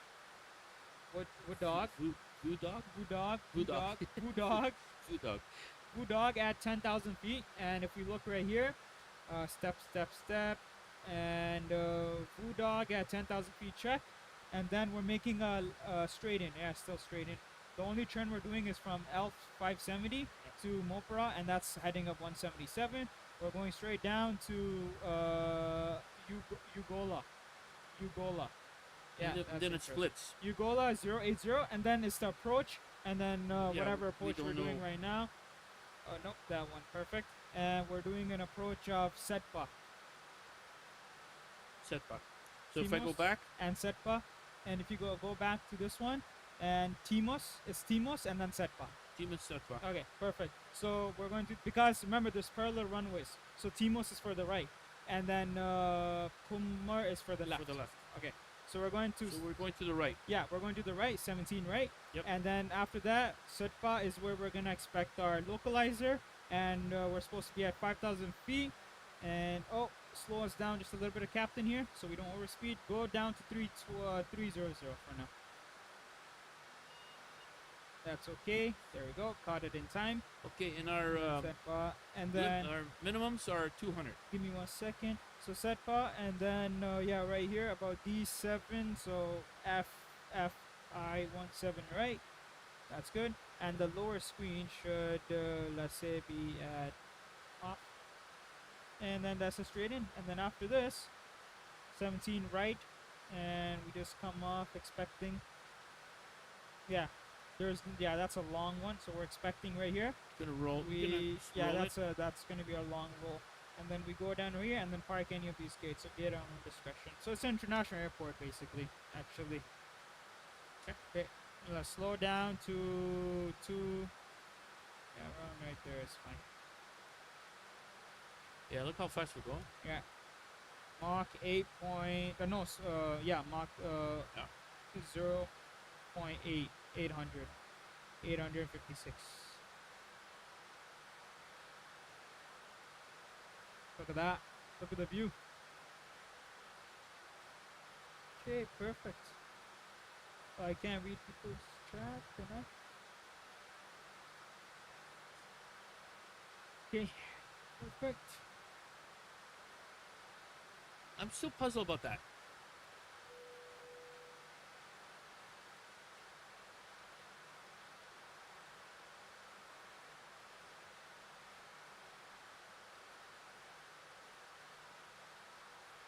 Wood Dog, Blue dog. Wood Dog, Blue Wood Dog. Dog, Wood Dog. Blue dog. Blue Dog at 10,000 feet, and if we look right here, step, and Blue Dog at 10,000 feet check, and then we're making a straight in, yeah, still straight in. The only turn we're doing is from L570 to Mopara, and that's heading up 177. We're going straight down to Ugola. Yeah, And that's then it, it Chris. splits. Ugola 080, and then it's the approach, and then whatever we approach we're don't doing know. right now. Oh, nope, that one, perfect. And we're doing an approach of Setpa Setback. So if I go Timos. back, and Setpa, and if you go back to this one, and Timos, it's Timos and then Setpa. team is setback. Okay, perfect. So we're going to, because remember there's parallel runways, so Timos is for the right, and then Pumar is for the left. For the left. Okay, so we're going to So we're going to the right. yeah, we're going to the right, 17 right. Yep. And then after that, Setpa is where we're gonna expect our localizer, and we're supposed to be at 5,000 feet. And oh, slow us down just a little bit of captain here, so we don't overspeed. Go down to 300 for now. That's okay. There we go. Caught it in time. Okay, and our Setpa, and then our minimums are 200. give me 1 second. So Setpa, and then yeah, right here about D7. So FI17 right. That's good. And the lower screen should let's say be at off. And then that's a straight in. And then after this, 17 right, and we just come off expecting. Yeah, that's a long one. So we're expecting right here. Gonna roll. That's gonna be our long roll. And then we go down here and then park any of these gates. So get on discretion. So it's an international airport basically, actually. Okay. Let's slow down to 2. Yeah, around right there is fine. Yeah, look how fast we're going. Yeah. Mach 8 point. Mach 0.8. 856. Look at that. Look at the view. Okay, perfect. Oh, I can't read people's chat, can I? Okay, perfect. I'm still puzzled about that.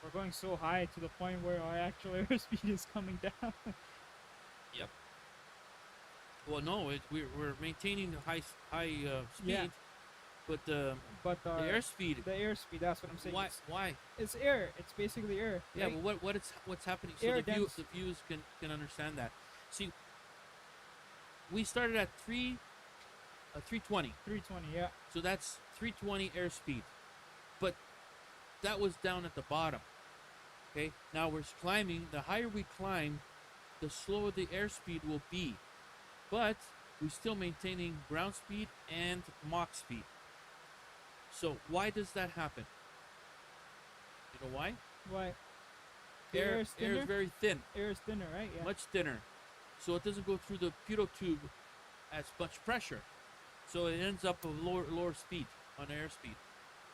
We're going so high to the point where our actual airspeed is coming down. Yep. Well, no, we're maintaining the high speed, Yeah. but the But the airspeed. the airspeed, that's what I'm saying. Why? Why? It's air. It's basically air. Yeah, right? but what's happening? So Air the dense. viewers can understand that. See, we started at 320, 320, yeah. so that's 320 airspeed, but that was down at the bottom. Okay, now we're climbing. The higher we climb, the slower the airspeed will be, but we're still maintaining ground speed and Mach speed. So why does that happen? You know why? Why? The Air is thinner. is very thin, Air is thinner, right? Yeah. much thinner, so it doesn't go through the pitot tube as much pressure, so it ends up a lower speed on airspeed.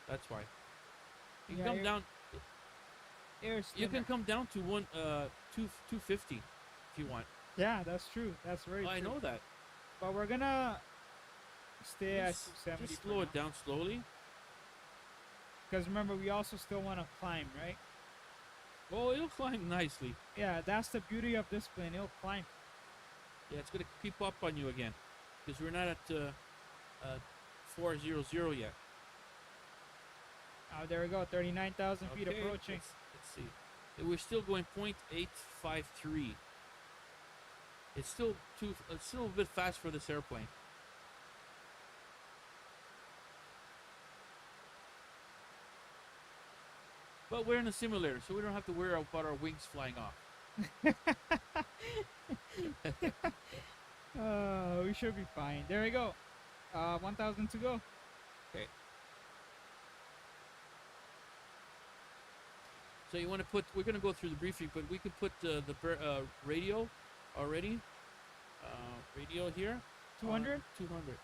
That's why. You can Yeah, come air- down. Air is You thinner. can come down to 250 if you want. Yeah, that's true. That's very true. I know that. But we're gonna stay at Just 270. just slow it down slowly. Because remember, we also still want to climb, right? Oh, it'll climb nicely. Yeah, that's the beauty of this plane. It'll climb. Yeah, it's gonna creep up on you again, because we're not at 400 yet. Oh, there we go. 39,000 feet Okay, approaching. Let's see. We're still going 0.853. It's still a bit fast for this airplane. But we're in a simulator, so we don't have to worry about our wings flying off. We should be fine. There we go. 1,000 to go. Okay. So you want to put? We're going to go through the briefing, but we could put the radio already. Radio here. 200? 200.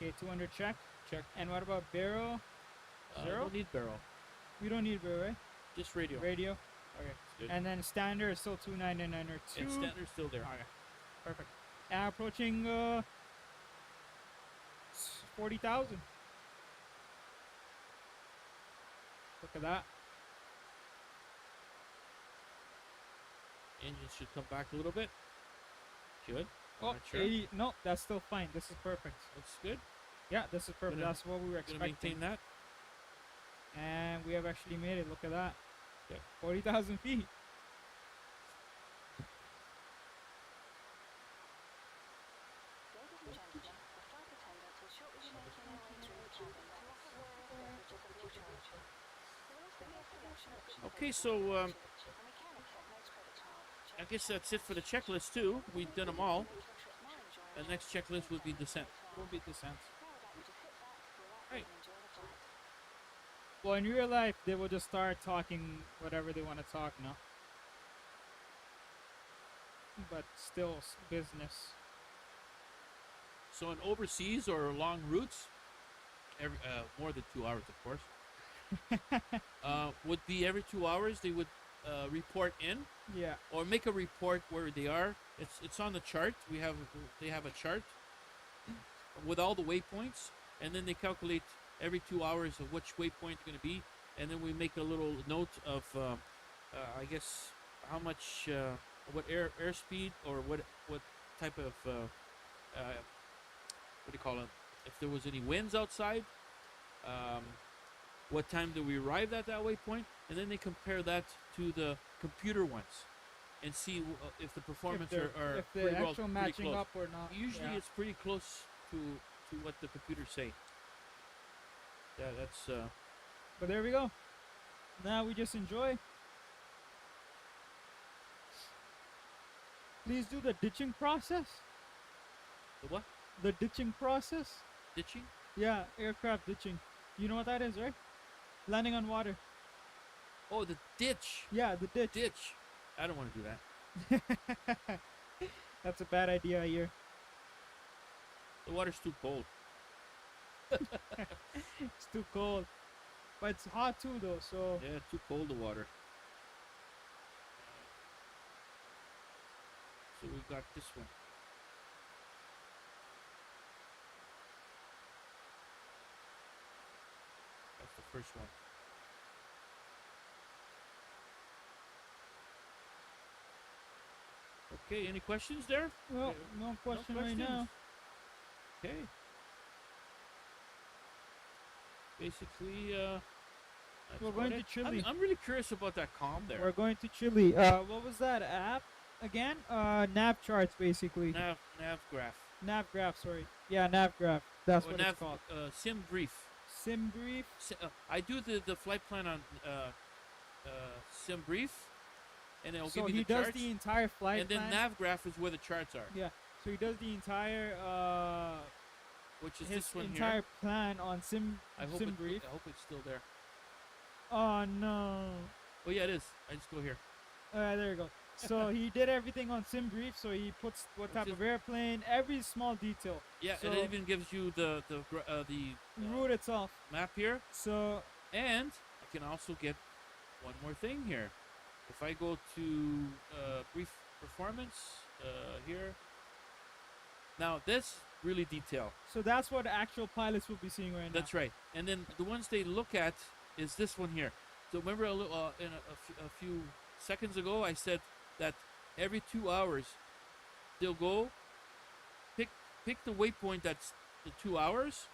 Okay, 200 check. Check. And what about barrel? Zero? Don't need barrel. We don't need barrel, right? Just radio. Radio. Okay. Good. And then standard is still 299 or 2. And standard's still there. Okay. Perfect. And approaching 40,000. Look at that. Engine should come back a little bit. Should. Oh, Not sure. 80. No, that's still fine. This is perfect. Looks good. Yeah, this is perfect. Gonna- That's what we were Gonna expecting. maintain that. And we have actually made it. Look at that. Okay. 40,000 feet. Ladies and gentlemen, the flight attendants will shortly be making their way through the cabin to offer various beverages of your choice. There will also be a selection of Okay, so and we can accept most credit cards. I guess that's it for the checklist too. We've done them all. Make your trip more enjoyable. The next checklist would be descent. Will be descent. Now I'd like you to sit back, relax, Right. and enjoy the flight. Well, in real life, they will just start talking whatever they want to talk now. But still, business. So in overseas or long routes, more than 2 hours, of course, would be every 2 hours they would report in Yeah. or make a report where they are. It's on the chart. They have a chart with all the waypoints, and then they calculate every 2 hours of which waypoint is going to be, and then we make a little note of I guess how much what airspeed or what type of what do you call it? If there was any winds outside, what time did we arrive at that waypoint, and then they compare that to the computer ones, and see if the performance are if pretty the well, actual pretty matching close. up or not. Usually yeah. it's pretty close to what the computers say. Yeah, that's But there we go. Now we just enjoy. Please do the ditching process. the what? The ditching process. Ditching? Yeah, aircraft ditching. You know what that is, right? Landing on water. Oh, the ditch. Yeah, the ditch. Ditch. I don't want to do that. That's a bad idea here. The water's too cold. It's too cold. But it's hot too though, so Yeah, too cold the water. So we got this one. That's the first one. Okay, any questions there? well, no question right now. Okay. Basically, that's We're about going to it. Chile. I'm really curious about that calm there. We're going to Chile. What was that app again? Nav charts basically. Nav graph. Nav graph, sorry. Yeah, nav graph. That's what Nav, it's called. Sim brief. Sim brief. I do the flight plan on Sim brief, and it'll So give he me the does charts. the entire flight And then plan. nav graph is where the charts are, Yeah. So he does the entire which is his this one entire here. plan on sim I hope sim brief. I hope it's still there. Oh no. Oh yeah, it is. I just go here. There you go. So he did everything on sim brief. So he puts what It's type just- of airplane, every small detail. Yeah, So- it even gives you the Route itself. map here, So and I can also get one more thing here. If I go to brief performance here, now this really detail. so that's what actual pilots will be seeing right now. That's right. And then the ones they look at is this one here. So remember in a few seconds ago, I said that every 2 hours they'll go pick the waypoint that's the 2 hours,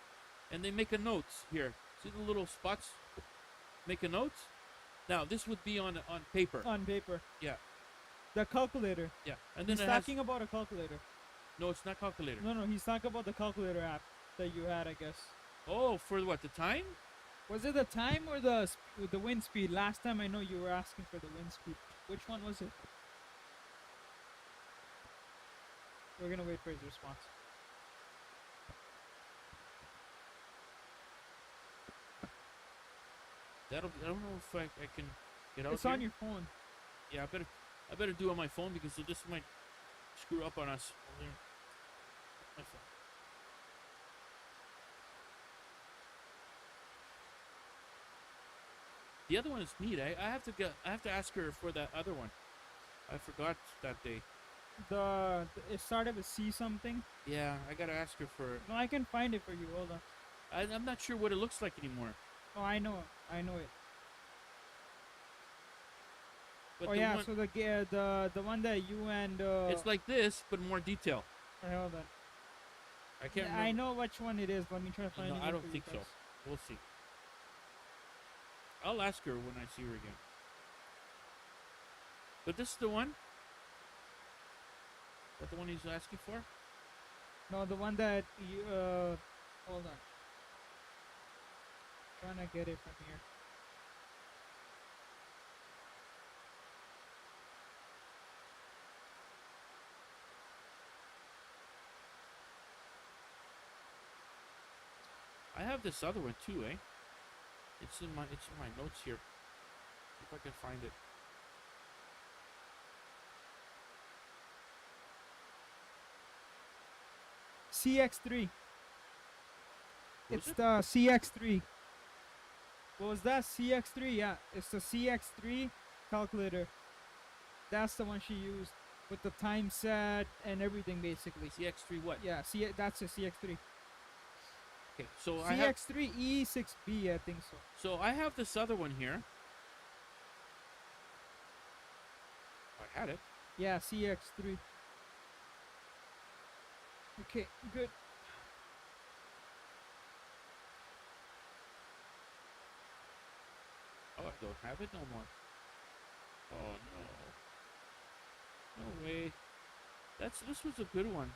and they make a note here. See the little spots? Make a note. Now this would be on paper. On paper. Yeah, The calculator. yeah. And then He's it has. talking about a calculator. No, it's not calculator. No, he's talking about the calculator app that you had, I guess. Oh, for what, the time? Was it the time or the wind speed? Last time I know you were asking for the wind speed. Which one was it? We're gonna wait for his response. I don't know if I can get out It's here. on your phone. Yeah, I better do it on my phone because this might screw up on us. My phone. The other one is neat. I have to ask her for that other one. I forgot that day. It started with C something. Yeah, I gotta ask her for. No, I can find it for you. Hold on. I'm not sure what it looks like anymore. Oh, I know it. But Oh the yeah, one, so the one that you and it's like this, but more detail. hold on. I can't Yeah, remember. I know which one it is. Let me try to find No, it. I again don't for you think so. guys. We'll see. I'll ask her when I see her again. But this is the one? Is that the one he's asking for? No, the one that you hold on. Trying to get it from here. I have this other one too, eh? It's in my notes here. If I can find it. CX3. What It's was it? the CX3. What was that? CX3? Yeah, it's the CX3 calculator. That's the one she used with the time set and everything, basically. CX3 what? Yeah, that's a CX3. Okay, so I have CX3 E6B, I think so. I have this other one here. I had it. Yeah, CX3. Okay, good. Oh, I don't have it no more. Oh no. No way. This was a good one.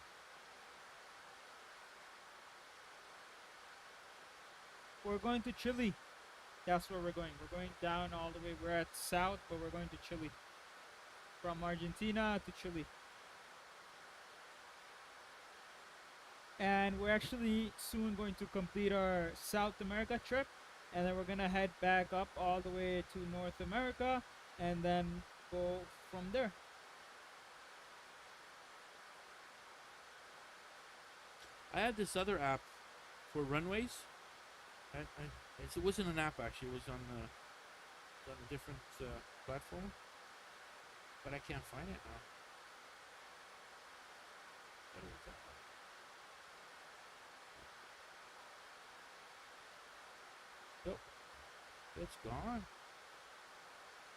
We're going to Chile. That's where we're going. We're going down all the way. We're at south, but we're going to Chile. From Argentina to Chile. And we're actually soon going to complete our South America trip. And then we're going to head back up all the way to North America. And then go from there. I had this other app for runways. It wasn't an app actually. It was on a different platform, but I can't find it now. What was that? Nope, it's gone.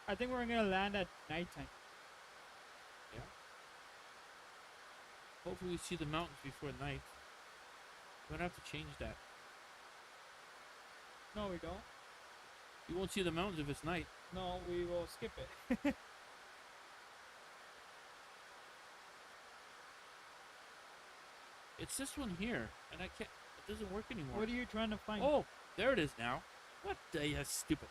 I think we're going to land at nighttime. Yeah. Hopefully we see the mountains before night. We're gonna have to change that. No, we don't. You won't see the mountains if it's night. No, we will skip it. It's this one here, and I can't. It doesn't work anymore. What are you trying to find? Oh, there it is now. What the? Yeah, stupid.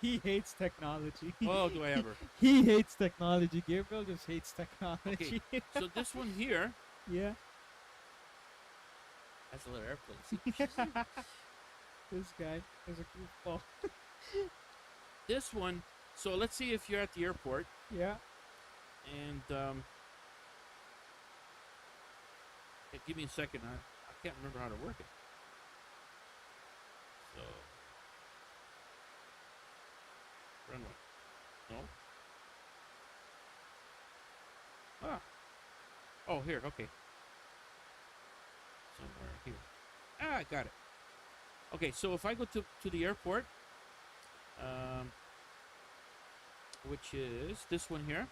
He hates technology. Oh, do I ever? He hates technology. Gabriel just hates technology. Okay, so this one here. Yeah. That's a little airplane. This guy is a goofball. This one. So let's see if you're at the airport, Yeah. and hey, give me a second. I can't remember how to work it. So runway. No. Ah. Oh, here. Okay. Somewhere here. Ah, I got it. Okay, so if I go to the airport, which is this one here.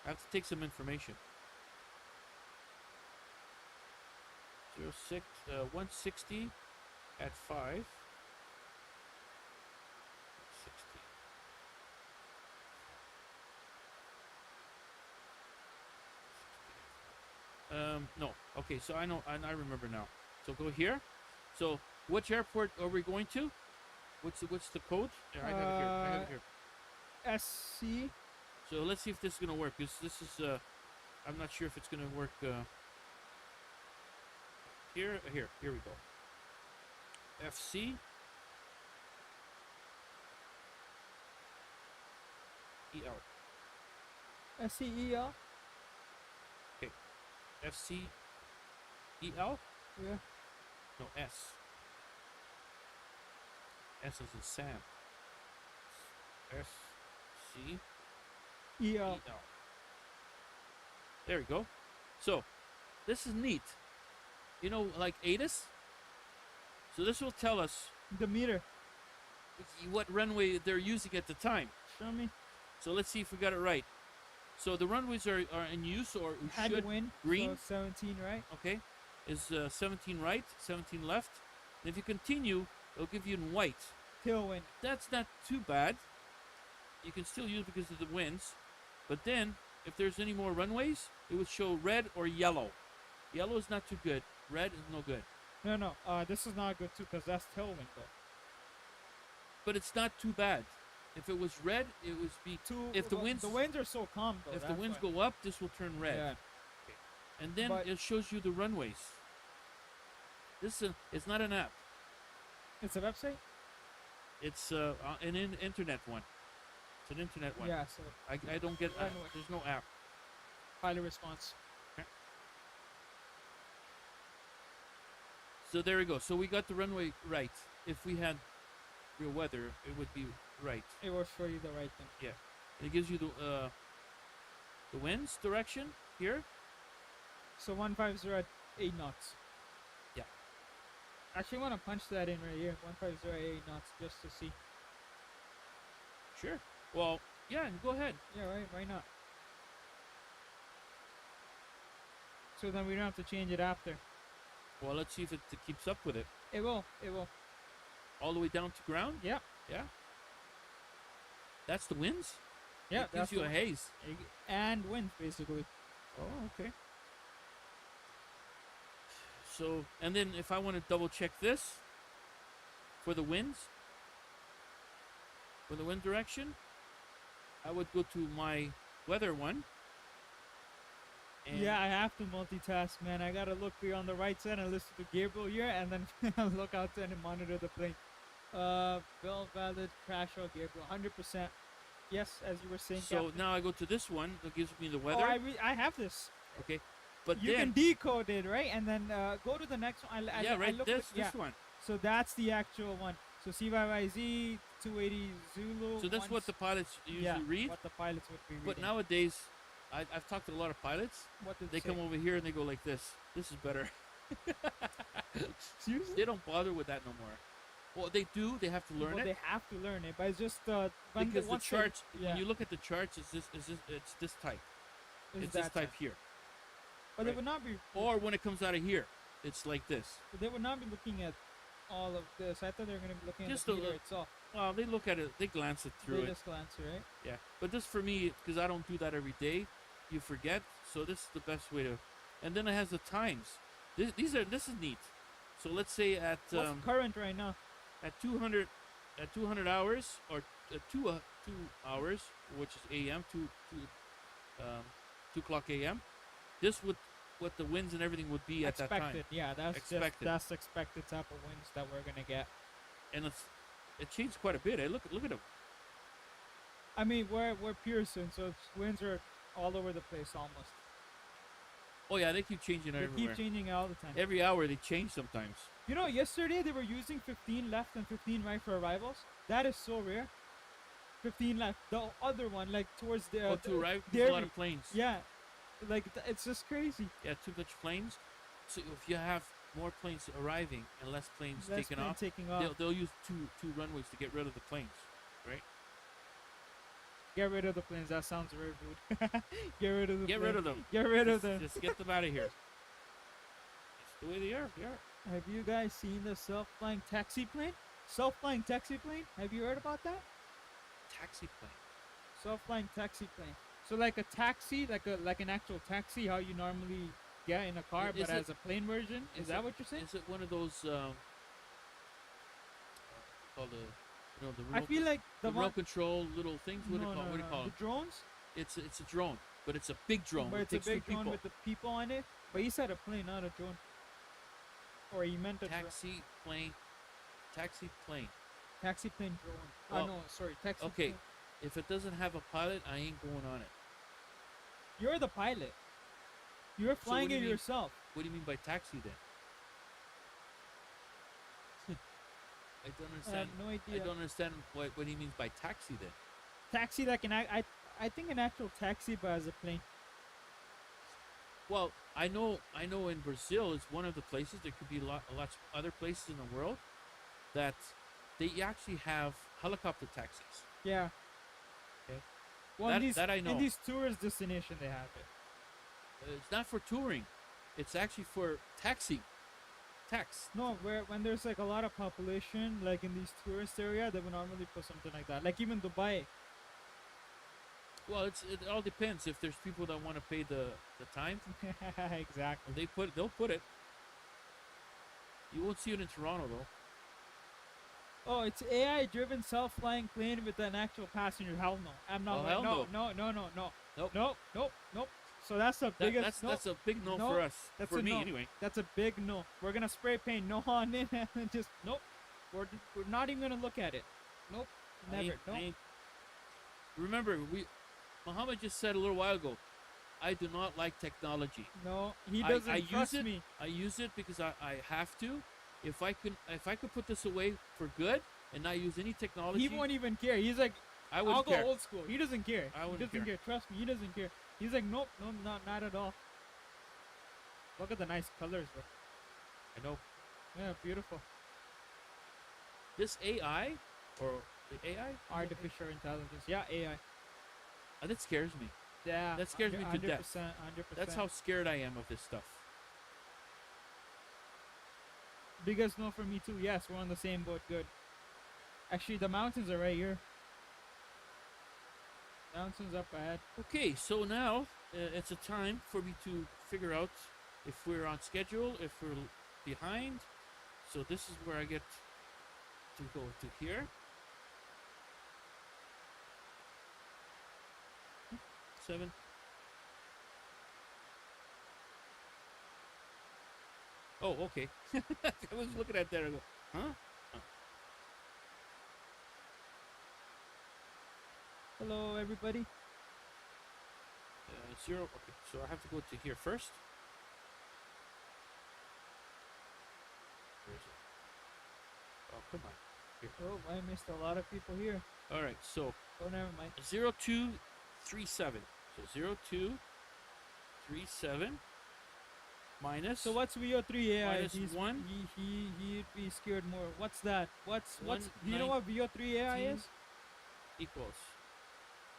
I have to take some information. 160 at 5. 160. No. Okay, so I know, and I remember now. So go here. So which airport are we going to? What's the code? Yeah, I have it here. I have it here. SC. So let's see if this is gonna work. Because this is I'm not sure if it's gonna work. Here we go. FC EL. SCEL. Okay. FC EL. Yeah. No, S. S is in Sam. S C EL. EL. There we go. So this is neat. You know, like ATIS. So this will tell us The meter. what runway they're using at the time. Show me. So let's see if we got it right. So the runways are in use, or Had should to win. green. So 17, right? Okay, is 17 right, 17 left. And if you continue, it'll give you in white. Tailwind. That's not too bad. You can still use it because of the winds. But then, if there's any more runways, it would show red or yellow. Yellow is not too good. Red is no good. No. This is not good too, because that's tailwind though. But it's not too bad. If it was red, it would be If the winds are so calm though. if the that's winds why. go up, this will turn red. Yeah. And then But- it shows you the runways. This it's not an app. It's a website. It's an internet one. It's an internet one. Yeah. So I don't get. Runway. There's no app. pilot response. So there we go. So we got the runway right. If we had real weather, it would be right. It will show you the right thing. Yeah. It gives you the winds direction here. So 150 at 8 knots. Yeah. Actually, I want to punch that in right here. 150 at 8 knots just to see. Sure. Well, yeah. Go ahead. Yeah, right. Why not? So then we don't have to change it after. Well, let's see if it keeps up with it. It will. It will. All the way down to ground. Yeah. Yeah. That's the winds. Yeah. It gives you a haze. And wind basically. Oh, okay. So, and then if I want to double check this for the winds, for the wind direction, I would go to my weather one. And Yeah, I have to multitask, man. I gotta look here on the right side and listen to Gabriel here, and then look outside and monitor the plane. Bill valid crash out Gabriel, 100%. Yes, as you were saying. So Captain. now I go to this one that gives me the Oh, weather. I have this. Okay, but You then can decode it, right? And then go to the next one. I yeah, right. looked This at, yeah. one. So that's the actual one. So CYYZ 280 Zulu. So that's what the pilots usually yeah, read. what the pilots would be reading. But nowadays, I've talked to a lot of pilots. what did They say? come over here and they go like this. This is better. Seriously? They don't bother with that no more. Well, they do. They have to learn Well, it. they have to learn it, but it's just when Because the once they- charts, yeah, when you look at the charts, it's this type. it's It's this that type type. here. But they right. would not be. Or when it comes out of here, it's like this. They would not be looking at all of this. I thought they were going to be looking Just at a the meter look itself. Well, they look at it, they glance it through They it. just glance, right? Yeah. But this for me, because I don't do that every day, you forget. So this is the best way to. And then it has the times. This is neat. So let's say at What's current right now? at 200 hours or 2 hours, which is a.m. 2 o'clock a.m. This would what the winds and everything would be at that time. Expected. Yeah, that's Expected. that's expected type of winds that we're gonna get. And it changed quite a bit. Look at them. I mean, we're Pearson, so winds are all over the place almost. Oh yeah, they keep changing They everywhere. keep changing all the time. Every hour they change sometimes. You know, yesterday they were using 15 left and 15 right for arrivals. That is so rare. 15 left. The other one, like towards the. Oh, to arrive, there's a lot of planes. Yeah, like it's just crazy. Yeah, too much planes. So if you have more planes arriving and less planes Less taking plane off, taking off. they'll use two runways to get rid of the planes, right? Get rid of the planes. That sounds very rude. Get rid of the Get rid of them. Get rid of Just, them. just get them out of here. It's the way they are. They are. Have you guys seen the self-flying taxi plane? Self-flying taxi plane? Have you heard about that? Taxi plane. Self-flying taxi plane. So like a taxi, like an actual taxi, how you normally get in a car, Is but it- as a plane version. Is that what you're saying? Is it one of those called the the I remote, feel like the the one. remote control little things? What do No, you call? no, What do you no. call The them? drones, It's a drone, but it's a big drone. but It it's a takes two big drone people. with the people on it. But he said a plane, not a drone. Or he meant a Taxi plane. Taxi plane. taxi plane drone. Well, No, sorry, taxi. Okay, Plane. if it doesn't have a pilot, I ain't going on it. You're the pilot. You're what flying do you it mean? yourself. What do you mean by taxi then? I don't I understand. have no I idea. don't understand what he means by taxi then. Taxi like I think an actual taxi, but as a plane. Well, I know in Brazil is one of the places. There could be lots of other places in the world that they actually have helicopter taxis. Yeah. Okay. Well, That- in these that I know. in these tourist destination they have it. It's not for touring. It's actually for taxi. Tax. No, when there's like a lot of population, like in these tourist area, they would normally put something like that. Like even Dubai. Well, it all depends. If there's people that want to pay the time, Exactly. they'll put it. You won't see it in Toronto though. Oh, it's AI driven self-flying plane with an actual passenger. Hell no. I'm not. Oh, going- hell no, no. no, no, no, no. Nope. Nope, nope, nope. So that's the That, biggest. that's a big no No, for us. that's For a me no. anyway. That's a big no. We're gonna spray paint no on it and just nope. We're not even gonna look at it. Nope. I Never. ain't- I Nope. ain't- Remember, Muhammad just said a little while ago, I do not like technology. No. He I doesn't trust use it. me. I use it because I have to. If I could put this away for good and not use any technology, He won't even care. He's like, I I'll wouldn't go care. old school. He doesn't care. I He wouldn't doesn't care. care. Trust me. He doesn't care. He's like, nope, no, not at all. Look at the nice colors, bro. I know Yeah, beautiful. this AI or the AI, Artificial intelligence. Yeah, AI. That scares me. Yeah. That scares me to death. 100%. That's how scared I am of this stuff. Biggest no for me too. Yes, we're on the same boat. Good. Actually, the mountains are right here. Mountains up ahead. Okay, so now it's a time for me to figure out if we're on schedule, if we're behind. So this is where I get to go to here. 7. Oh, okay. I was looking at that and I go, huh? Hello, everybody. 0. Okay, so I have to go to here first. Where is it? Oh, come on. Here. Oh, I missed a lot of people here. All right, so Oh, never mind. 0237. So 0237 minus. So what's VO3 AI? Minus one. He'd be scared more. What's that? What's One do you know what VO3 AI 19. is? Equals.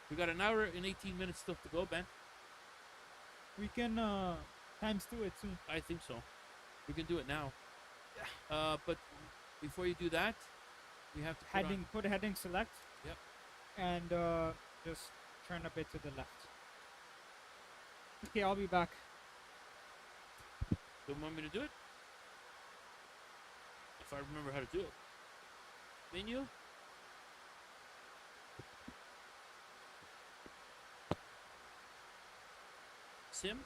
We got an hour and 18 minutes still to go, Ben. We can times 2 it soon. I think so. We can do it now. But before you do that, we have to put Heading, put heading select. Yep. And just turn a bit to the left. Okay, I'll be back. on. Do you want me to do it? If I remember how to do it. Menu. Sim.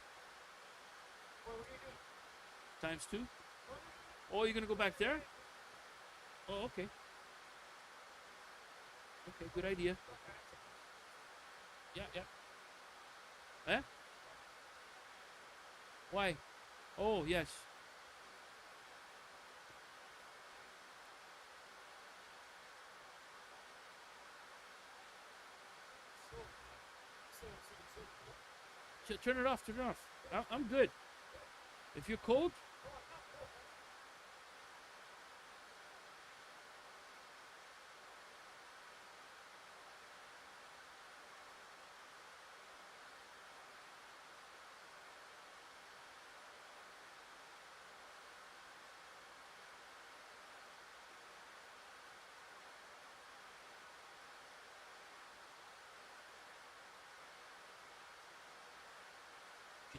Times 2. Oh, you're gonna go back there? Oh, okay. Okay, good idea. Yeah, yeah. Eh? Why? Oh, yes. Turn it off, turn it off. I'm good. If you're cold,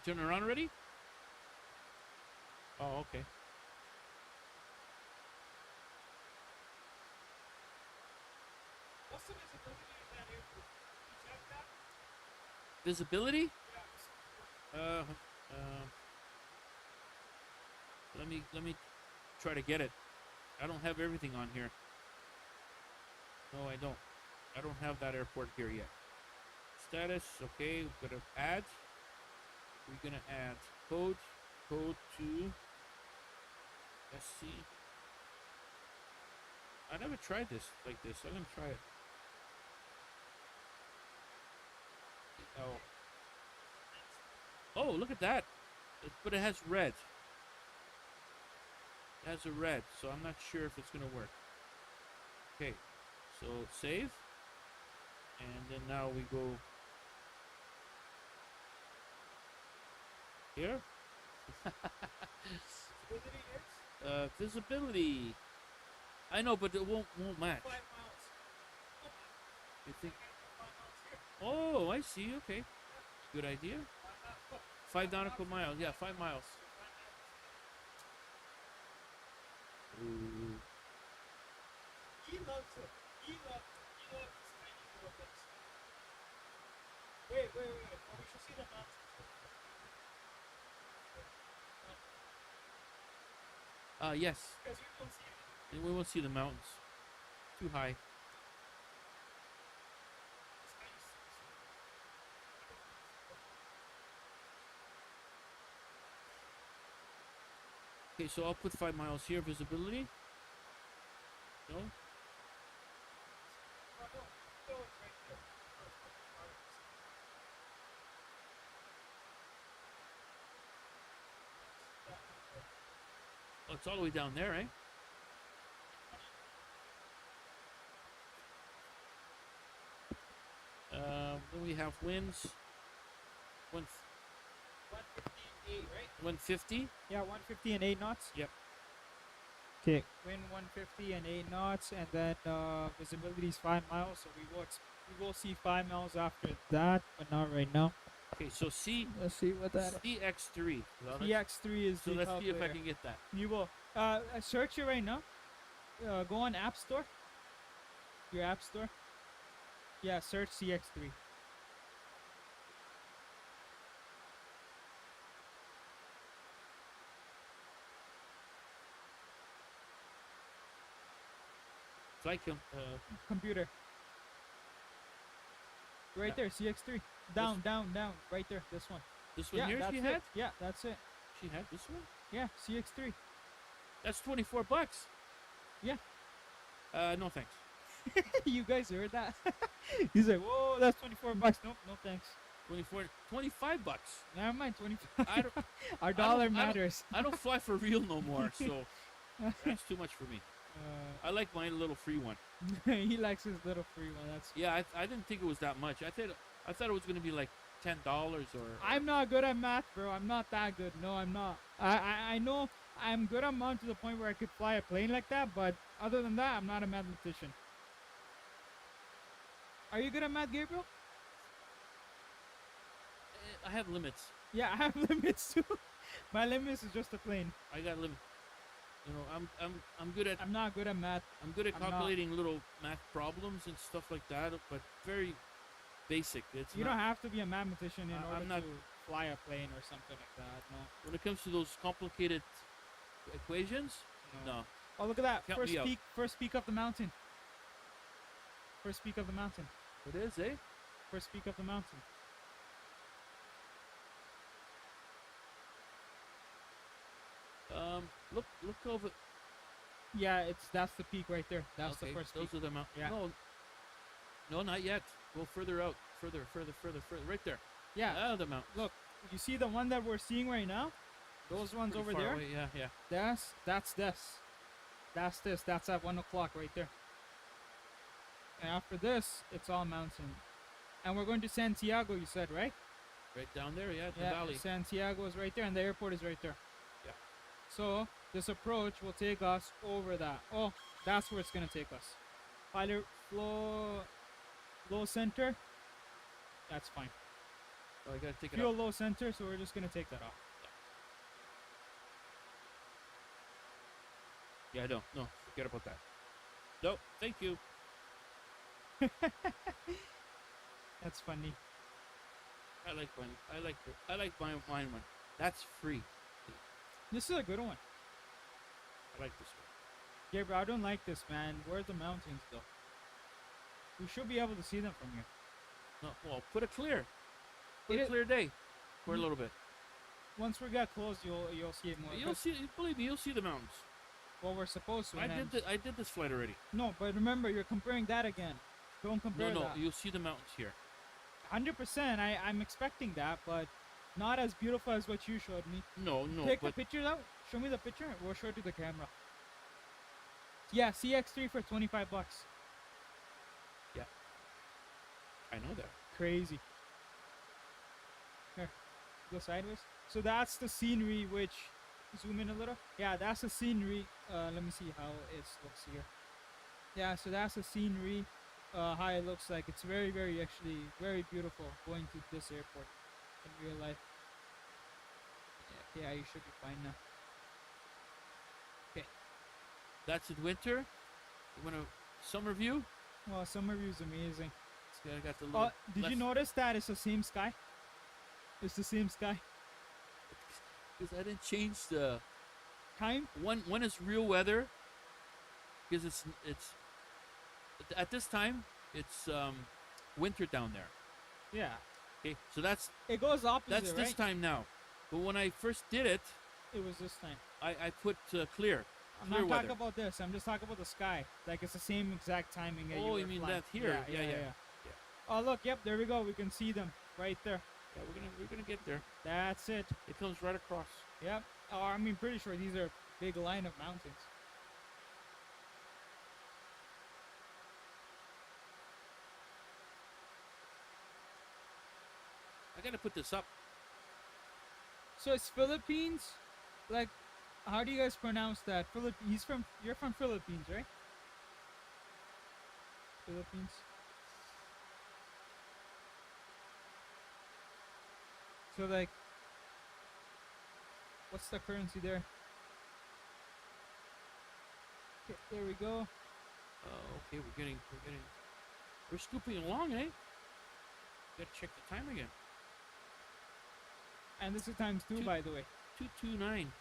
turn around already? Oh, okay. What's the visibility of that airport? You check that? Visibility? Yeah. Let me try to get it. I don't have everything on here. No, I don't. I don't have that airport here yet. Status, okay, we're gonna add. We're gonna add code to SC. I never tried this like this. I'm gonna try it. Oh, look at that. But it has red. It has a red, so I'm not sure if it's gonna work. Okay, so save. And then now we go here. Visibility. I know, but it won't match. 5 miles. You think? Oh, I see. Okay, good idea. 5 nautical miles. Yeah, 5 miles. Ooh. He loves it. He loves this tiny little things. Wait. Oh, we should see the mountains. Yes. Because we won't see it. We won't see the mountains. Too high. Okay, so I'll put 5 miles here. Visibility. No. Oh, it's all the way down there, eh? Then we have winds. 158, right? 150. Yeah, 150 and 8 knots. Yep. Okay, wind 150 and 8 knots, and then visibility is 5 miles. So we will see 5 miles after that, but not right now. Okay, so Let's see what that is. CX3. CX3 is So the let's see if I calculator. can get that. You will. Search it right now. Go on App Store. Your App Store. Yeah, search CX3. Flight Computer. Right Yeah. there, CX3. Down. Right there, this one. This one Yeah, here that's she it. had? Yeah, that's it. She had this one? Yeah, CX3. That's $24. Yeah. No thanks. You guys heard that? He's like, whoa, that's $24. Nope, no thanks. 25 bucks. Never mind, 25. I don't, Our dollar matters. I don't fly for real no more, so that's too much for me. I like my little free one. He likes his little free one. That's. Yeah, I didn't think it was that much. I thought it was gonna be like $10 or. I'm not good at math, bro. I'm not that good. No, I'm not. I know I'm good at math to the point where I could fly a plane like that, but other than that, I'm not a mathematician. Are you good at math, Gabriel? I have limits. Yeah, I have limits too. My limits is just a plane. I got limits. You know, I'm good at I'm not good at math. I'm good at I'm not. calculating little math problems and stuff like that, but very basic. It's You not, don't have to be a mathematician in I'm order not- to fly a plane or something like that. No. when it comes to those complicated equations. No. Oh, look at that. Count me out. First peak of the mountain. First peak of the mountain. It is, eh? First peak of the mountain. Look over. Yeah, that's the peak right there. That's Okay, the first those peak. are the mountains. Yeah. No, not yet. Go further out. Further. Right there. Yeah. Ah, the mountain. Look, you see the one that we're seeing right now? Those ones over there? Away. Yeah. That's this. That's this. That's at 1 o'clock right there. And after this, it's all mountain. And we're going to Santiago, you said, right? Right down there. Yeah, the Yeah, valley. Santiago is right there, and the airport is right there. Yeah. So this approach will take us over that. Oh, that's where it's gonna take us. Pilot flow center. That's fine. Oh, I gotta take it Fuel off. low center, so we're just gonna take that off. Yeah, I don't. No, forget about that. No, thank you. That's funny. I like mine. I like my mine one. That's free. This is a good one. I like this one. Yeah, bro, I don't like this, man. Where are the mountains, though? We should be able to see them from here. No, well, put a clear. Put It a is- clear day for a little bit. Once we get close, you'll see it more. You'll 'Cause- see. Believe me, you'll see the mountains. Well, we're supposed to. and then- I did this flight already. No, but remember, you're comparing that again. Don't compare No, that. you'll see the mountains here. 100%. I'm expecting that, but not as beautiful as what you showed me. No, Take the but pictures out. Show me the picture. We'll show it to the camera. Yeah, CX3 for $25. I know that. Crazy. Here, go sideways. So that's the scenery, which zoom in a little. Yeah, that's the scenery. Let me see how it looks here. Yeah, so that's the scenery. How it looks like. It's very, actually very beautiful going to this airport in real life. Yeah, you should be fine now. That's in winter. You want a summer view? Well, summer view is amazing. I got the little. Did you notice that it's the same sky? It's the same sky. Because I didn't change the Time? one is real weather. Because it's at this time it's winter down there. Yeah. Okay, so that's It goes opposite, this right? time now. But when I first did it, It was this time. I put clear. I'm Clear not weather. talking about this. I'm just talking about the sky. Like it's the same exact timing. That Oh, you you were mean flying. that here? Yeah. Oh, look. Yep. There we go. We can see them right there. Yeah, we're gonna get there. That's it. It comes right across. Yep. Oh, I mean, pretty sure these are big line of mountains. I gotta put this up. So it's Philippines. Like, how do you guys pronounce that? You're from Philippines, right? Philippines. So like, what's the currency there? Okay, there we go. Oh, okay, we're scooping along, eh? Gotta check the time again. And this is times two, Two- by the way. 229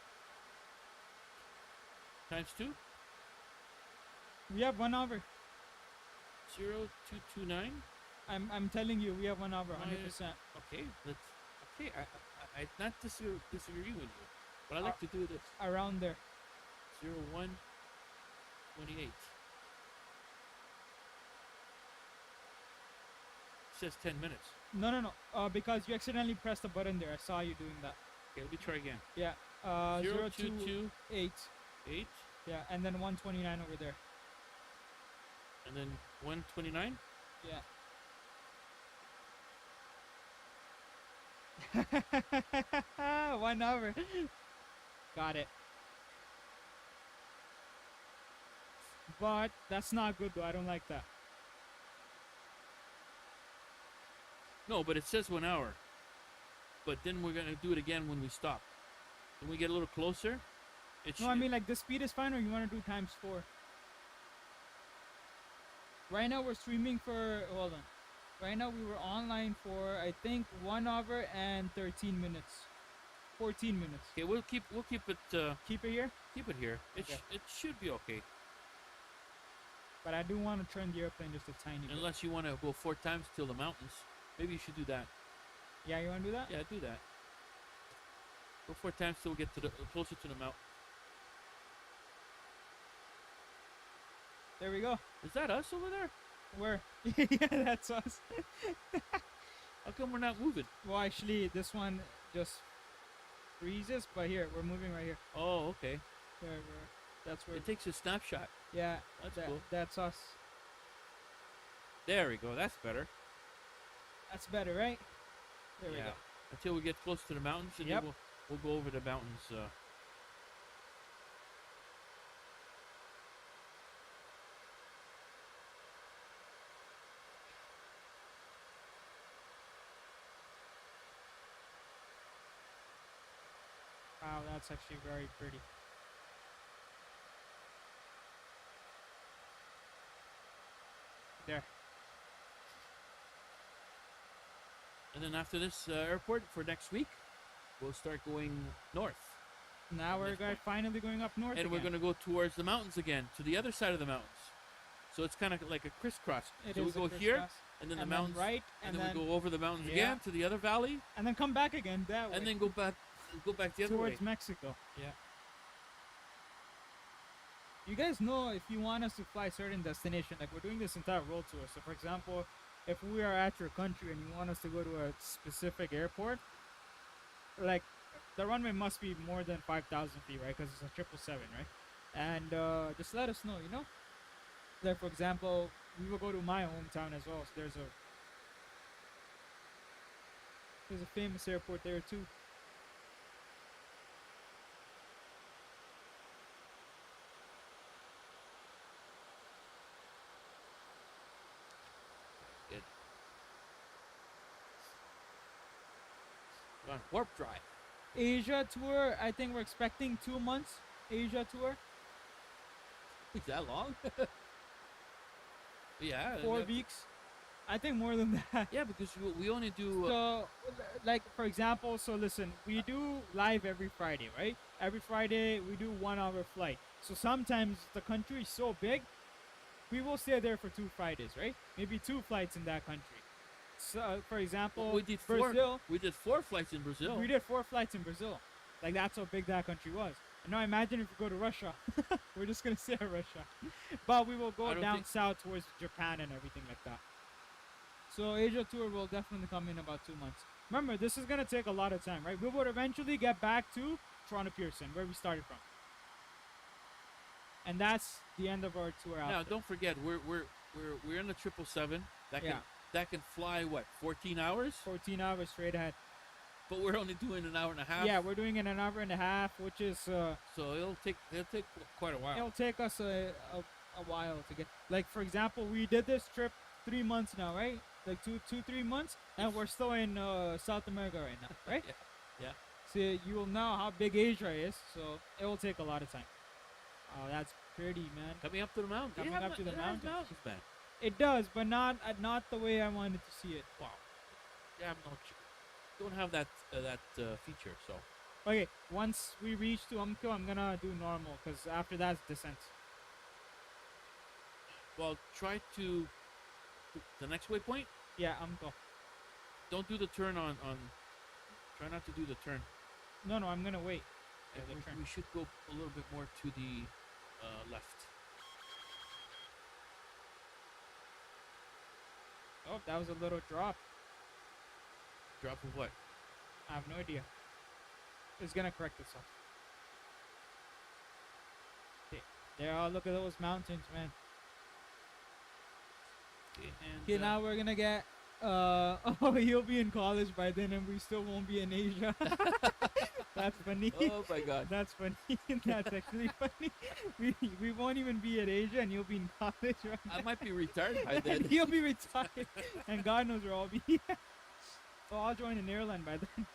times 2 We have 1 hour. 0229. I'm telling you, we have 1 hour, 100%. Okay, I not disagree with you, but I like to do this. Around there. 0128. Says 10 minutes. No. Because you accidentally pressed the button there. I saw you doing that. Okay, let me try again. Yeah. 0228. 028. Yeah, and then 129 over there. And then 129. Yeah. 1 hour. Got it. But that's not good though. I don't like that. No, but it says 1 hour. But then we're gonna do it again when we stop. When we get a little closer, it No, I mean like the speed is fine, or you want to do times 4? Right now we're streaming for. Hold on. Right now we were online for I think 1 hour and 13 minutes. 14 minutes. Okay, we'll keep it Keep it here, keep it here. Okay. It should be okay, but I do want to turn the airplane just a tiny bit. unless you want to go 4 times till the mountains. Maybe you should do that. Yeah, you want to do that? Yeah, do that. Go 4 times till we get to the closer to the mountain. There we go. Is that us over there? Where? Yeah, that's us. How come we're not moving? Well, actually, this one just freezes, but here we're moving right here. Oh, okay. That's where. It takes a snapshot. Yeah, That's cool. That's us. There we go. That's better. That's better, right? There we Yeah. go. Until we get close to the mountains, and Yep. then we'll go over the mountains. Wow, that's actually very pretty. There. And then after this airport for next week, we'll start going north. Now we're Next point. finally going up north And we're again. going to go towards the mountains again, to the other side of the mountains. So it's kind of like a crisscross. It So we is a go here, crisscross. and then the And mountains, right, and then we go over the mountains yeah. again to the other valley, and then come back again that way. and then go back the other way. towards Mexico. Yeah. You guys know if you want us to fly certain destination, like we're doing this entire world tour. So for example, if we are at your country and you want us to go to a specific airport, like the runway must be more than 5,000 feet, right? Because it's a 777, right? And just let us know, you know? Like for example, we will go to my hometown as well. So there's a famous airport there too. Good. We're on warp drive. Asia tour, I think we're expecting 2 months. Asia tour, Is that long? Yeah. 4 that- weeks. I think more than that. Yeah, because we only do. So, like for example, so listen, we do live every Friday, right? Every Friday we do 1 hour flight. So sometimes the country is so big, we will stay there for 2 Fridays, right? Maybe 2 flights in that country. So, for example, we did Brazil. We did 4 flights in Brazil. We did 4 flights in Brazil. Like that's how big that country was. And now imagine if we go to Russia. We're just gonna stay at Russia, but we will I go don't down think- south towards Japan and everything like that. So Asia tour will definitely come in about 2 months. Remember, this is gonna take a lot of time, right? We would eventually get back to Toronto Pearson, where we started from, and that's the end of our tour. Now, Out don't forget, we're in the 777 that Yeah. can that can fly what 14 hours, 14 hours straight ahead. but we're only doing an hour and a half. Yeah, we're doing it in an hour and a half, which is So it'll take quite a while. it'll take us a while to get. Like for example, we did this trip 3 months now, right? Like 3 months, and we're still in South America right now, right? Yeah. So you will know how big Asia is. So it will take a lot of time. Oh, that's pretty, man. Coming up to the mountain. Coming up to the it has mountains. mountains, man. It does, but not the way I wanted to see it. Wow. Yeah, don't have that feature. So Okay, once we reach to Umko, I'm gonna do normal, cause after that's descent. well, try to the next waypoint. Yeah, Umko. Don't do the turn on. Try not to do the turn. No, I'm gonna wait. Yeah, the turn. we should go a little bit more to the left. Oh, that was a little drop. Drop of what? I have no idea. It's gonna correct itself. Okay. There, oh, look at those mountains, man. Okay, and Okay, now we're gonna get. Oh, you'll be in college by then, and we still won't be in Asia. That's funny. oh my God. That's funny. That's actually funny. We won't even be in Asia, and you'll be in college, right? I might be retired by And then. he'll be retired, and God knows where I'll be. So I'll join an airline by then.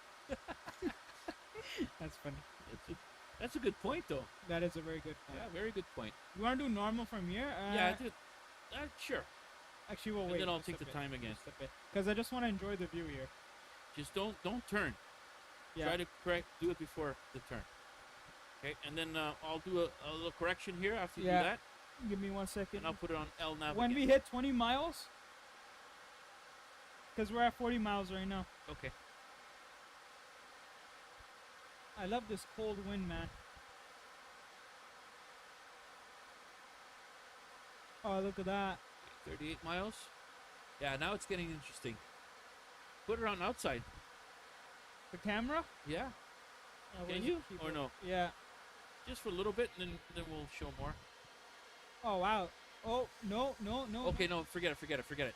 That's funny. That's a good point, though. That is a very good point. Yeah, very good point. You want to do normal from here? Yeah, I did. Sure. Actually, we'll And wait. then I'll just take a the bit, time again. just a bit, because I just want to enjoy the view here. Just don't turn. Yeah. Try to do it before the turn. Okay, and then I'll do a little correction here after you Yeah. do that, Give me 1 second. and I'll put it on L nav When again. we hit 20 miles, because we're at 40 miles right now. Okay. I love this cold wind, man. Oh, look at that. 38 miles. Yeah, now it's getting interesting. Put it on outside. The camera? Yeah, Oh, Can where's you? the keyboard? Or no? Yeah. just for a little bit, and then we'll show more. Oh, wow. Oh, no. Okay, no, forget it.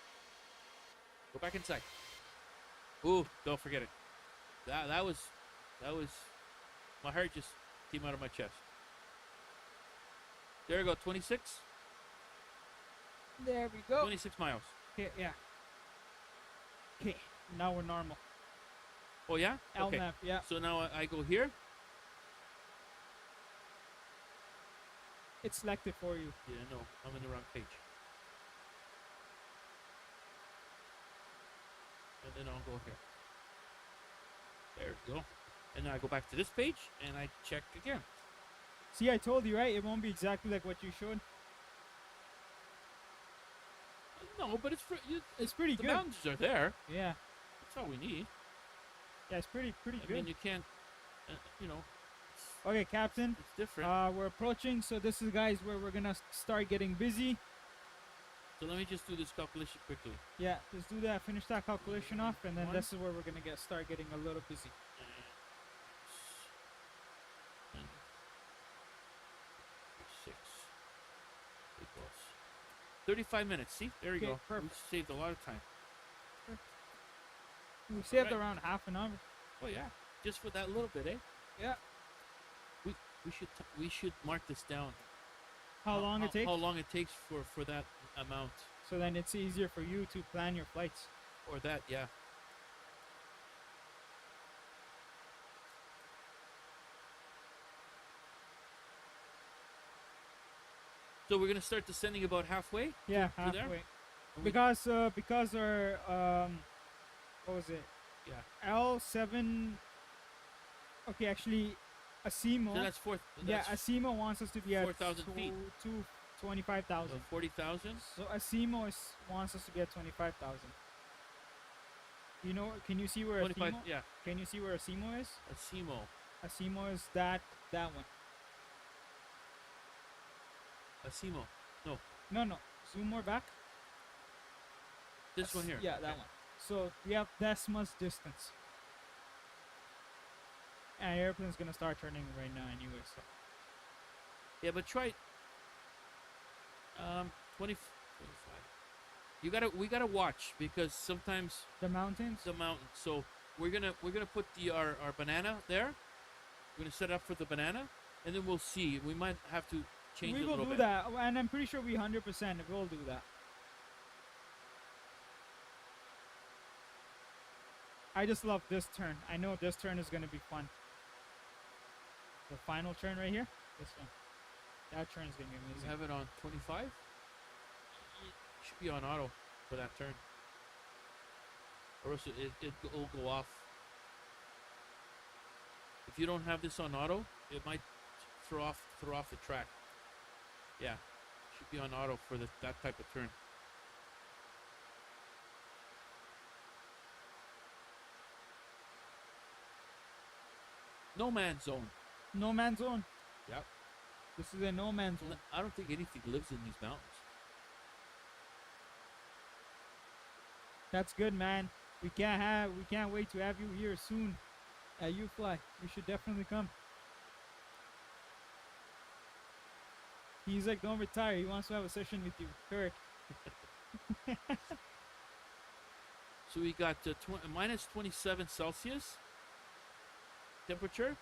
Go back inside. Ooh, don't forget it. That was, my heart just came out of my chest. There we go, 26 There we go. 26 miles. Okay, yeah. Okay, now we're normal. Oh yeah? Okay. LNAV, yeah. So now I go here, It's selected for you. Yeah, no, I'm in the wrong page. And then I'll go here. There we go. And then I go back to this page and I check again. See, I told you, right? It won't be exactly like what you showed. No, but It's pretty the good. mountains are there. Yeah. That's all we need. Yeah, it's pretty I good. mean, you can't, Okay, Captain. it's different. We're approaching, so this is, guys, where we're gonna start getting busy. So let me just do this calculation quickly. Yeah, just do that. Finish that calculation off, and then One. this is where we're gonna start getting a little busy. And 6 equals 35 minutes. See, there you Okay, go. perfect. We saved a lot of time. We saved Alright. around half an hour. Oh yeah, just for that little bit, eh? Yeah. We should mark this down. How long it takes? How long it takes for that amount, So then it's easier for you to plan your flights. or that, yeah. So we're gonna start descending about halfway. Yeah, to there? halfway. And we- Because our what was it? Yeah. L7. Okay, actually, Asimo. So that's fourth. Yeah, That's Asimo wants us to be at 4,000 feet. 25,000. 40,000. So Asimo wants us to be at 25,000. You know? Can you see where 25. Asimo? Yeah. Can you see where Asimo is? A SEMO. Asimo is that one. A SEMO. No, No. Zoom more back. this one here. Yeah, that Okay. one. So we have this much distance. And airplane's gonna start turning right now anyway. So Yeah, but try 20, 25. We gotta watch because sometimes the mountains. the mountain. So we're gonna put our banana there. We're gonna set up for the banana, and then we'll see. We might have to change We it a will little do bit. that, and I'm pretty sure we 100% will do that. I just love this turn. I know this turn is gonna be fun. The final turn right here. This one. That turn is gonna be We amazing. have it on 25. Should be on auto for that turn, or else it'll go off. If you don't have this on auto, it might throw off the track. Yeah, should be on auto for that type of turn. No man's zone. No man's zone. Yep. This is a no man's zone. I don't think anything lives in these mountains. That's good, man. We can't wait to have you here soon at UFLY. You should definitely come. He's like, don't retire. He wants to have a session with you. Correct. So we got minus 27 Celsius temperature,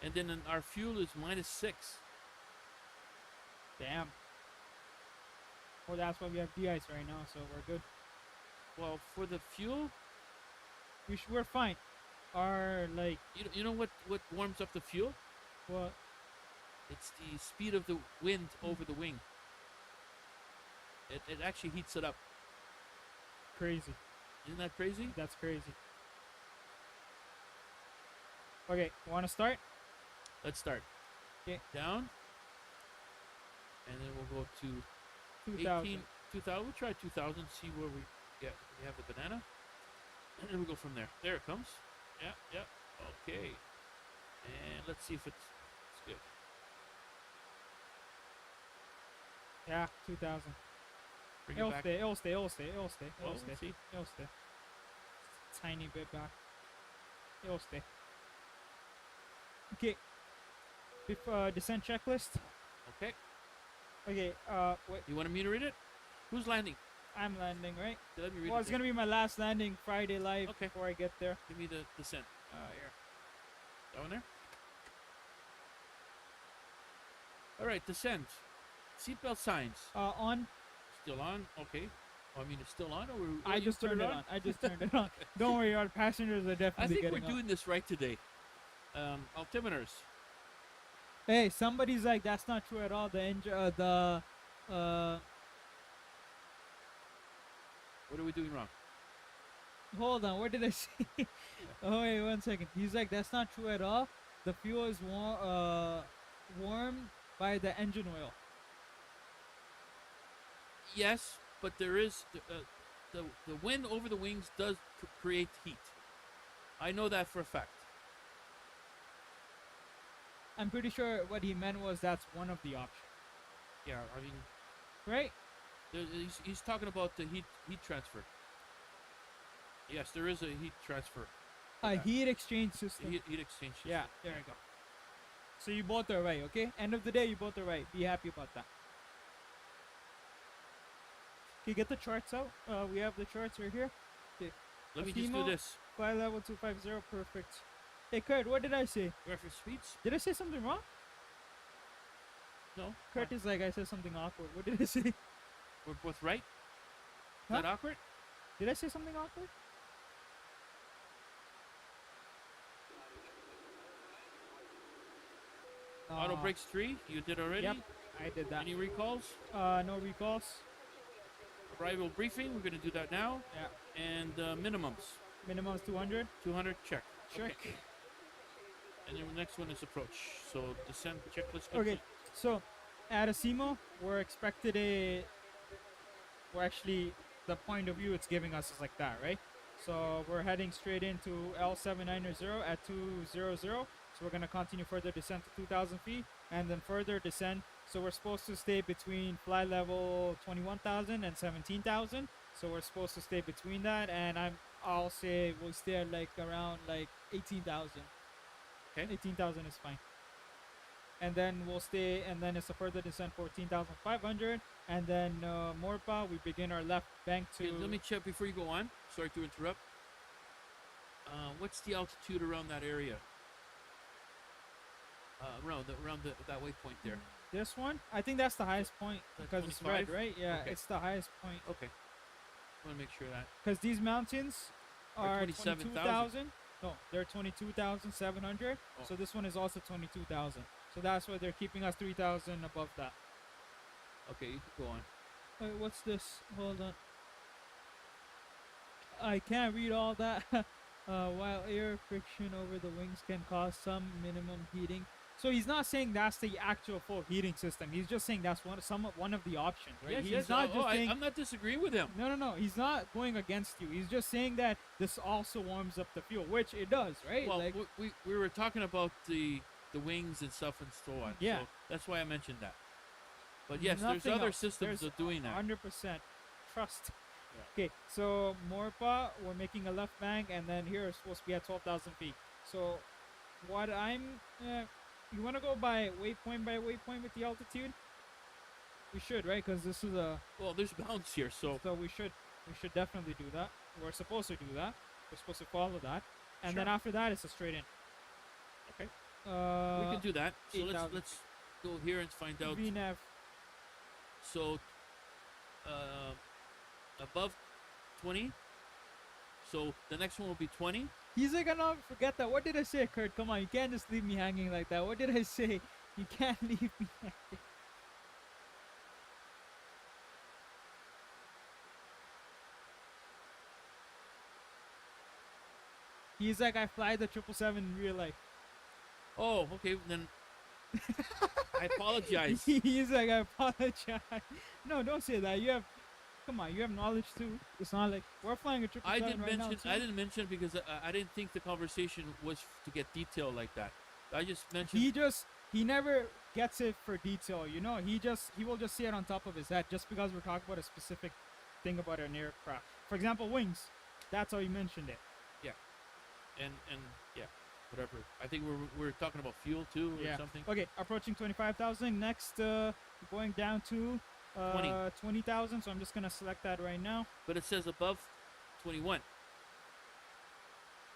and then our fuel is minus 6. Damn. Well, that's why we have de-ice right now, so we're good. Well, for the fuel, We're fine. Our, like, you know what warms up the fuel? what? It's the speed of the wind over the wing. It actually heats it up. Crazy. Isn't that crazy? That's crazy. Okay, want to start? Let's start. 'Kay. Down. And then we'll go to 2,000. 2,000. We'll try 2,000, see where we get. We have the banana. And then we'll go from there. There it comes. Yeah. Okay. And let's see if it's good. Yeah, 2,000. Bring It'll it back. stay, it'll stay. Well, we'll see. It'll stay. Tiny bit back. It'll stay. Okay. Descent checklist. Okay. Okay, wait. You want me to read it? Who's landing? I'm landing, right? Let me read Well, it. it's gonna be my last landing Friday live Okay. before I get there. Give me the descent. Here. That one there? All right, descent. Seatbelt signs. On. Still on? Okay. Oh, I mean, it's still on, or I you just put turned it on. I just turned it on. Don't worry, our passengers are I definitely think we're getting on. doing this right today. Altimeters. Hey, somebody's like, that's not true at all. The uh, What are we doing wrong? hold on, what did I say? Oh wait, 1 second. He's like, that's not true at all. The fuel is warmed by the engine oil. Yes, but there is the wind over the wings does create heat. I know that for a fact. I'm pretty sure what he meant was that's one of the options, Yeah, I mean, right? he's talking about the heat transfer. Yes, there is a heat transfer. A Yeah. heat exchange system. Heat exchange system. Yeah, there you go. So you both are right, okay? End of the day, you both are right. Be happy about that. Okay, get the charts out. We have the charts right here. Okay. Let me just do Asimo, this. Fly level 250, perfect. Hey, Kurt, what did I say? Reference speeds? Did I say something wrong? No. Kurt is like, I said something awkward. What did I say? We're both right. Is Huh? that awkward? Did I say something awkward? Auto brakes 3. You did already. Yep, I did that. Any recalls? No recalls. Arrival briefing. We're gonna do that now. Yeah. And minimums. Minimum is 200. 200. Check. Check. Okay. And then the next one is approach. So descent checklist. Okay, so at Asimo, we're expected we're actually, the point of view it's giving us is like that, right? So we're heading straight into L790 at 200. So we're going to continue further descent to 2,000 feet and then further descend. So we're supposed to stay between fly level 21,000 and 17,000. So we're supposed to stay between that, and I'll say we'll stay at like around like 18,000. Okay. 18,000 is fine. And then we'll stay, and then it's a further descent 14,500, and then Morpa, we begin our left bank to. Okay, let me check before you go on. Sorry to interrupt. What's the altitude around that area? Around that waypoint there. This one, I think that's the highest point That's because it's red, 25? right? Yeah, Okay. it's the highest point. Okay. Want to make sure that. Because these mountains are 27,000. 22,000. No, they're 22,700. Oh. So this one is also 22,000. So that's why they're keeping us 3,000 above that. Okay, you can go on. Wait, what's this? Hold on. I can't read all that. While air friction over the wings can cause some minimum heating. So he's not saying that's the actual full heating system. He's just saying that's one of the options, right? Yes, He's yes. not just saying. I'm not disagreeing with him. No. He's not going against you. He's just saying that this also warms up the fuel, which it does, right? Well, Like, we were talking about the wings and stuff and so on. Yeah. So that's why I mentioned that. But yes, there's nothing other else. systems There's of doing that. 100% trust. Yeah. Okay, so Morpa, we're making a left bank, and then here it's supposed to be at 12,000 feet. So, what you want to go by waypoint with the altitude? We should, right? Because this is a. Well, there's bounds here, so So we should definitely do that. We're supposed to do that. We're supposed to follow that, and then Sure. after that, it's a straight in. Okay. We we can do that. So 8,000. let's go here and find out. VNAV. So above 20. So the next one will be 20. He's like, I'm not forget that. What did I say, Kurt? Come on, you can't just leave me hanging like that. What did I say? You can't leave me hanging. He's like, I fly the 777 in real life. Oh, okay. Then I apologize. He's like, I apologize. No, don't say that. Come on, you have knowledge too. It's not like we're flying a 777 right now. I didn't mention because I didn't think the conversation was to get detailed like that. I just mentioned. He never gets it for detail, you know. He will just see it on top of his head just because we're talking about a specific thing about an aircraft. For example, wings. That's how he mentioned it. and yeah, whatever. I think we're talking about fuel too or something. Okay, approaching 25,000. Next, going down to 20,000. So I'm just gonna select that right now. But it says above 21.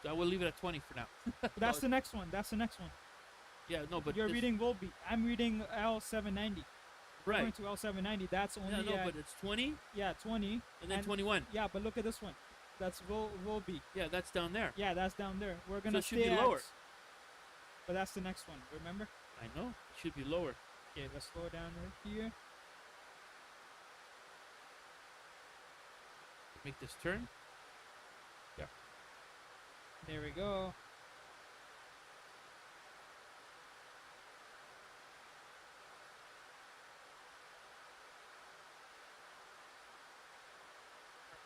So I will leave it at 20 for now. But that's the next one. That's the next one. Yeah, no, but You're this- reading Volbeat. I'm reading L790. Going right. to L790. That's only Yeah, no, but it's 20 20. and then 21. Yeah, but look at this one. That's Volbeat. Yeah, that's down there. Yeah, that's down there. We're So gonna it should stay be at, lower. But that's the next one. Remember? I know. It should be lower. Okay, let's slow down right here. Make this turn. There we go.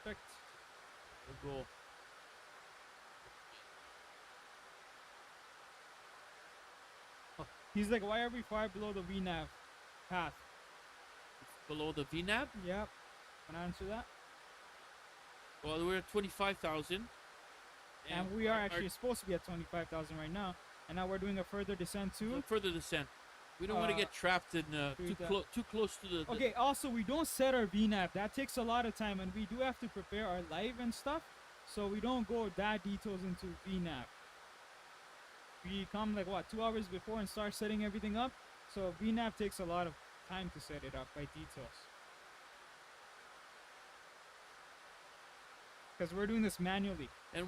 Perfect. We'll go He's like, why are we far below the VNAV path? below the VNAV. Yep. Wanna answer that? Well, we're at 25,000. And we are actually supposed to be at 25,000 right now. And now we're doing a further descent too. further descent. We don't want to get trapped in too close to the. Okay, also, we don't set our VNAV. That takes a lot of time. And we do have to prepare our live and stuff. So we don't go that details into VNAV. We come like, what, 2 hours before and start setting everything up. So VNAV takes a lot of time to set it up by details. Because we're doing this manually. And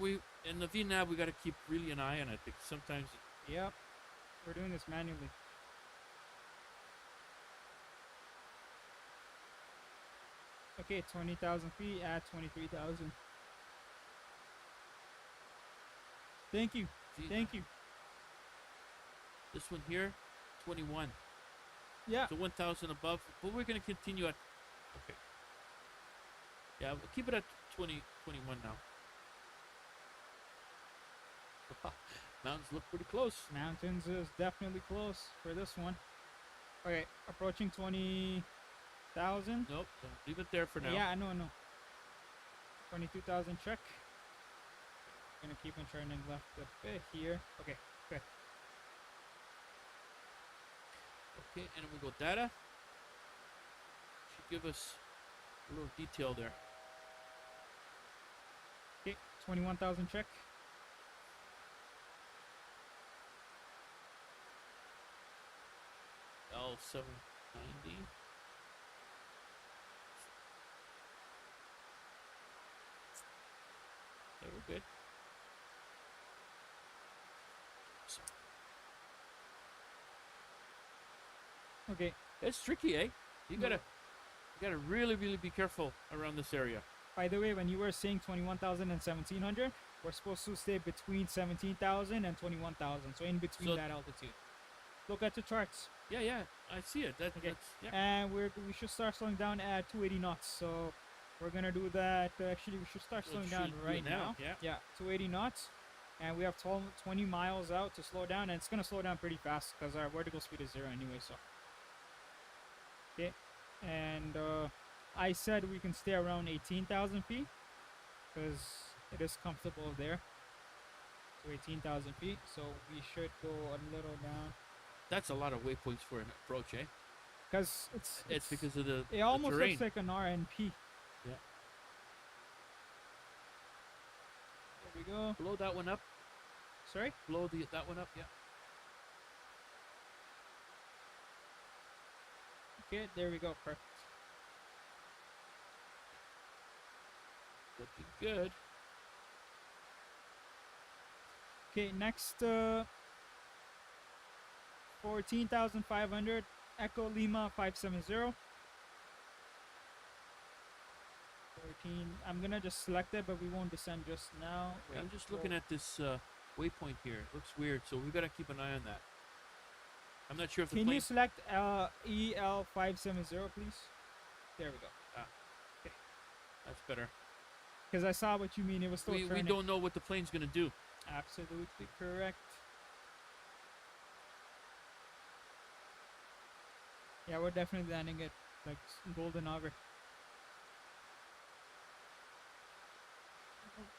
in the VNAV, we got to keep really an eye on it because sometimes. Yep. We're doing this manually. Okay, 20,000 feet at 23,000. Thank you. Thank you. This one here, 21. Yeah. So 1,000 above, but we're going to continue at. Okay. Yeah, we'll keep it at 21 now. Mountains look pretty close. Mountains is definitely close for this one. Okay, approaching 20,000. Nope, leave it there for now. Yeah, I know. 22,000 check. Gonna keep on turning left a bit here. Okay, good. Okay, and then we go data. Should give us a little detail there. Okay, 21,000 check. L790. Okay, we're good. Okay. It's tricky, eh? You gotta really be careful around this area. By the way, when you were saying 21,000 and 1,700, we're supposed to stay between 17,000 and 21,000. So in between So- that altitude. Look at the charts. Yeah, I see it. Okay. That's yeah. And we should start slowing down at 280 knots. So we're gonna do that. Actually, we should start Well, slowing should down do it right now, now. yeah. 280 knots. And we have 20 miles out to slow down, and it's gonna slow down pretty fast because our vertical speed is 0 anyway. So okay, and I said we can stay around 18,000 feet because it is comfortable there. To 18,000 feet, so we should go a little down. That's a lot of waypoints for an approach, eh? Because It's because of the it almost terrain. looks like an RNP. Yeah. There we go. Blow that one up. Sorry? Blow that one up. Yeah. Okay, there we go. Perfect. Looking good. Okay, next 14,500 Echo Lima 570. 14. I'm gonna just select it, but we won't descend just now. Yeah, I'm Wait, just looking whoa. at this waypoint here. It looks weird, so we gotta keep an eye on that. I'm not sure if the Can plane. you select EL570, please? There we go. That's better. Because I saw what you mean. It was still We turning. don't know what the plane's gonna do. Absolutely correct. Yeah, we're definitely landing it like golden hour.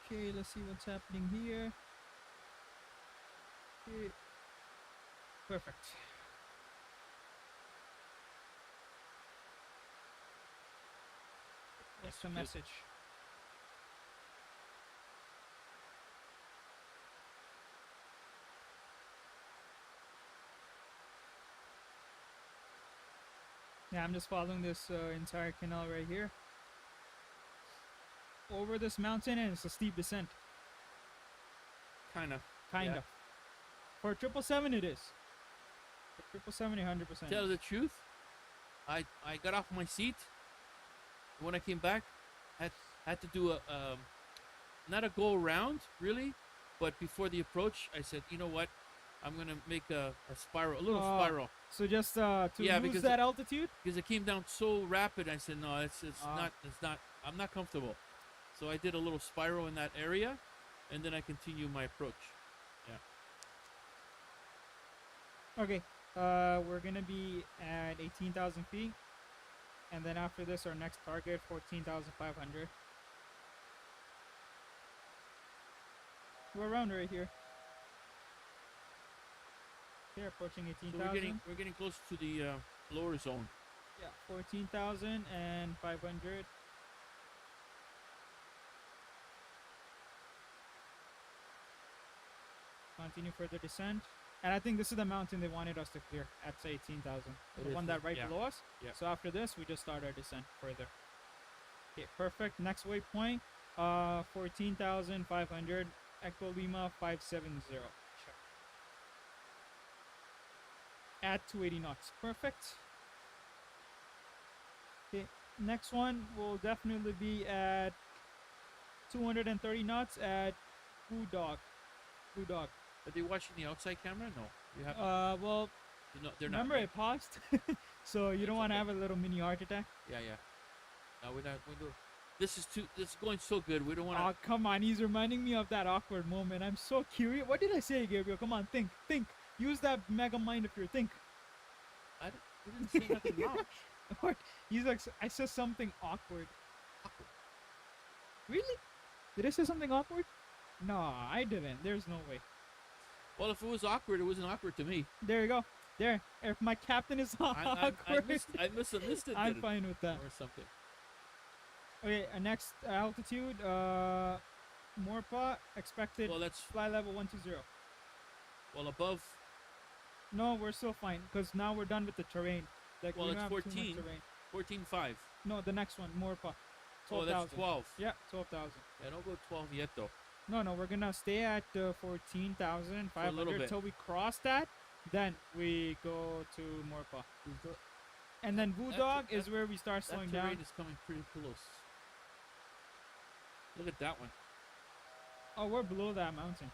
Okay, let's see what's happening here. Okay. Perfect. That's the good. message. Yeah, I'm just following this entire canal right here. Over this mountain, and it's a steep descent. Kinda. Kind Yeah. of. For 777 it is. For 777, 100%. Tell the truth, I got off my seat. When I came back, had to do a not a go around really, but before the approach, I said, you know what, I'm gonna make a spiral, a little Oh, spiral, So just to Yeah, lose because that altitude? because it came down so rapid. I said, no, it's Ah. not. I'm not comfortable. So I did a little spiral in that area, and then I continue my approach. Okay. We're gonna be at 18,000 feet, and then after this, our next target 14,500. We're around right here. Here, approaching So 18,000. we're getting close to the lower zone. Yeah, 14,500. Continue further descent. And I think this is the mountain they wanted us to clear at 18,000. It The is, one that right yeah. below us. Yeah. So after this, we just start our descent further. Okay, perfect. Next waypoint, 14,500. Echo Lima 570. Check. At 280 knots. Perfect. Okay, next one will definitely be at 230 knots at Budog. Budog. Are they watching the outside camera? No, you have. Well, No, they're not. remember right? it paused, so you It's don't want to okay. have a little mini heart attack. Yeah, yeah. No, we're not. This is too. This is going so good. We don't want Oh, come on, he's reminding me of that awkward moment. I'm so curious. What did I say, Gabriel? Come on, think. Use that mega mind of your think. to. We didn't say nothing wrong. What? He's like, I said something awkward. Really? Did I say something awkward? No, I didn't. There's no way. Well, if it was awkward, it wasn't awkward to me. There you go. There. If my captain is awkward, I misunderstood I'm it fine with that. or something. Okay, next altitude, Morpa, expected Well, that's fly level 120. well above. No, we're still fine, because now we're done with the terrain. Like, Well, we it's don't have too much 14. terrain. 14.5. No, the next one, Morpa. Oh, 12,000. that's 12. Yeah, 12,000. Yeah, don't go 12 yet though. No, we're gonna stay at 14,500 bit. till we cross that. Then we go to Morpa. And then Budog is that- where we start That slowing terrain down. is coming pretty close. Look at that one. Oh, we're below that mountain.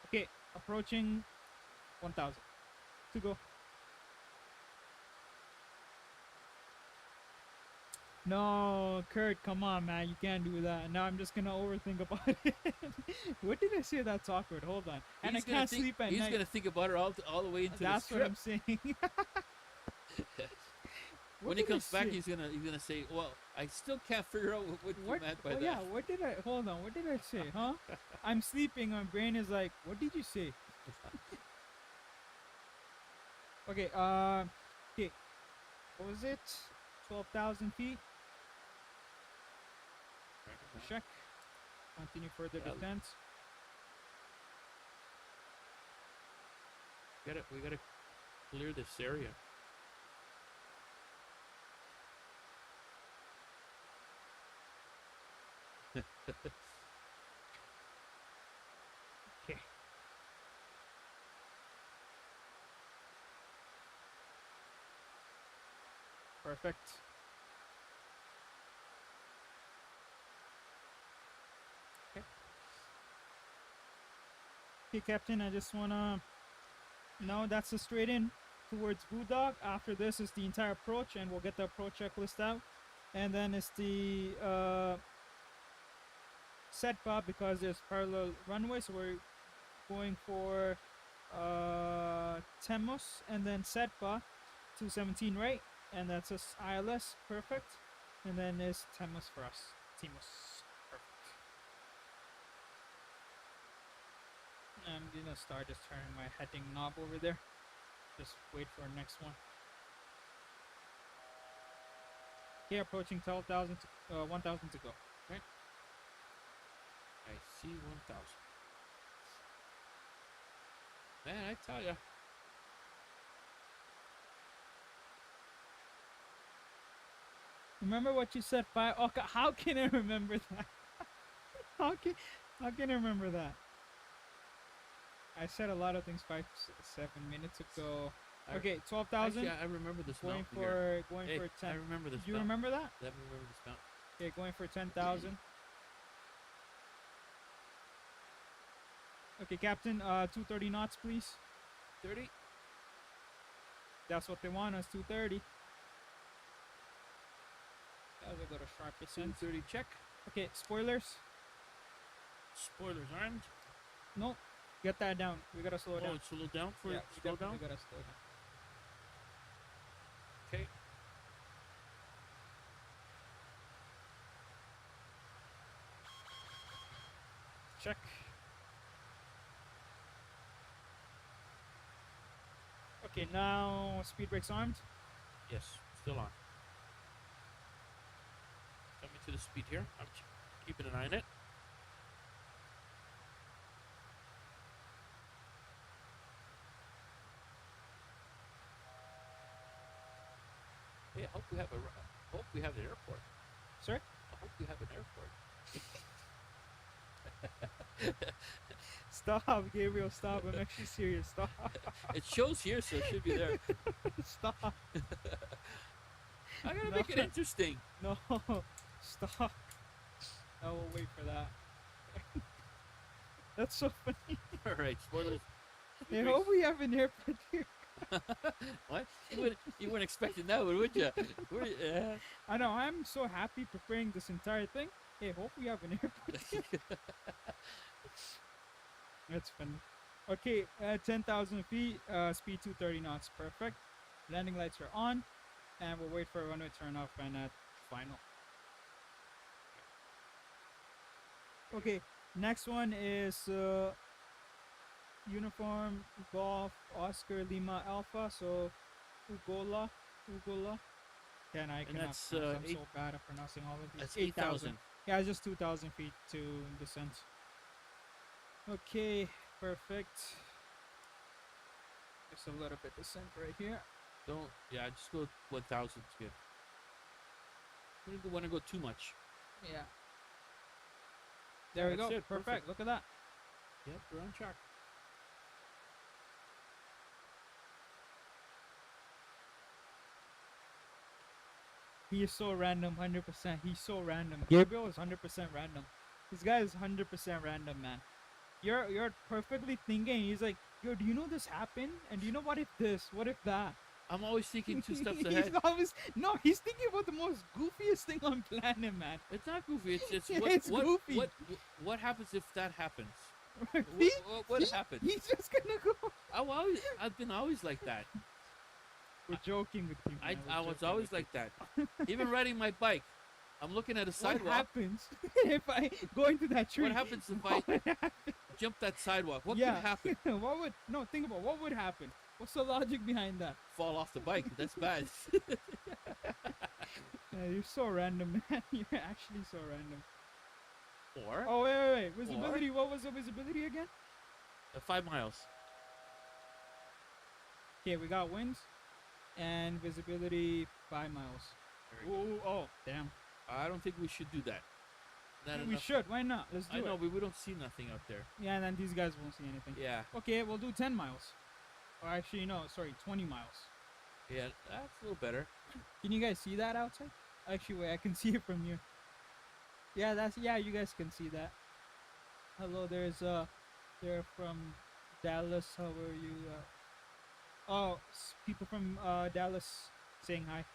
Okay, approaching 1,000. To go. No, Kurt, come on, man. You can't do that. Now I'm just gonna overthink about it. What did I say that's awkward? Hold on. And I He's gonna can't think- sleep at He's night. gonna think about it all the way into That's the what trip. I'm saying. When What he did I comes back, say? he's gonna say, "Well, I still can't figure out what you What? meant by Oh, that." yeah, what did I? Hold on. What did I say? Huh? I'm sleeping. My brain is like, what did you say? Okay. Okay. What was it? 12,000 feet. Check. Continue further Yeah. descent. We gotta clear this area. Okay. Perfect. Okay, Captain, I just wanna. No, that's a straight in towards Budog. After this is the entire approach, and we'll get the approach checklist out. And then it's the setback because there's parallel runway, so we're going for Temos and then setback 217 right, and that's us ILS perfect, and then it's Temos for us. Temos perfect. I'm gonna start just turning my heading knob over there. Just wait for our next one. Okay, approaching 12,000 to 1,000 to go. Right. I see 1,000. Man, I tell ya. Remember what you said 5? Okay, how can I remember that? how can I remember that? I said a lot of things 7 minutes ago. Okay, 12,000. Actually, I remember this Going mountain here. for Hey, 10. I remember this Do you mountain. remember that? I remember this mountain. Okay, going for 10,000. Okay, Captain. 230 knots, please. 30. That's what they want us. 230. That was a little sharp descent. 30 check. Okay, spoilers. Spoilers armed. No, get that down. We gotta slow Oh, down. it's slow down for Yeah, we slow down. definitely gotta slow down. Okay. Check. Okay, now speed brakes armed. Yes, still on. Coming to the speed here. I'm keeping an eye on it. Hey, I hope we have an airport. Sir? I hope we have an airport. Stop, Gabriel, stop. I'm actually serious. Stop. It shows here, so it should be there. Stop. I gotta No. make it interesting. No. Stop. I will wait for that. That's so funny. All right, spoilers. I hope we have an airport here. What? You weren't expecting that one, would you? I know, I'm so happy preparing this entire thing. Hey, hope we have an airport here. That's funny. Okay, 10,000 feet, speed 230 knots. Perfect. Landing lights are on. And we'll wait for a runway turn off and at final. Okay, next one is uniform Golf Oscar Lima Alpha. So Ugola. And I cannot that's, pronounce. I'm eight- so bad at pronouncing all of these. That's 8,000. Yeah, it's just 2,000 feet to descent. Okay, perfect. Just a little bit descent right here. Don't. Yeah, just go 1,000 is good. We don't want to go too much. Yeah. There we That's go. it, Perfect. perfect. Look at that. Yep, we're on track. He is so random, 100%. He's so random. Gabriel is 100% random. This guy is 100% random, man. You're perfectly thinking. He's like, yo, do you know this happened? And do you know what if this? What if that? I'm always thinking 2 steps He's ahead. always he's thinking about the most goofiest thing on planet, man. It's not goofy. It's Yeah, what, it's what, goofy. what happens if that happens? See? What See? happens? He's just gonna go. I've been always like that. We're joking with you. Man. I We're was joking always with like that. Even riding my bike, I'm looking at a you. What sidewalk. happens if I go into that tree? What happens if What I would happen? jump that sidewalk? What Yeah. could happen? Think about what would happen. What's the logic behind that? Fall off the bike. That's bad. Yeah, you're so random, man. You're actually so random. Or Oh wait. Visibility. What was the visibility again? 5 miles. Okay, we got winds and visibility 5 miles. Very good. Ooh, oh, damn. I don't think we should do that. Not We enough- should. Why not? Let's do I it. know, but we don't see nothing out there. Yeah, and then these guys won't see anything. Yeah, Okay, we'll do 10 miles. Or actually, no, sorry, 20 miles. yeah, that's a little better. Can you guys see that outside? Actually, wait, I can see it from here. Yeah, you guys can see that. Hello, they're from Dallas. How are you? People from Dallas saying hi.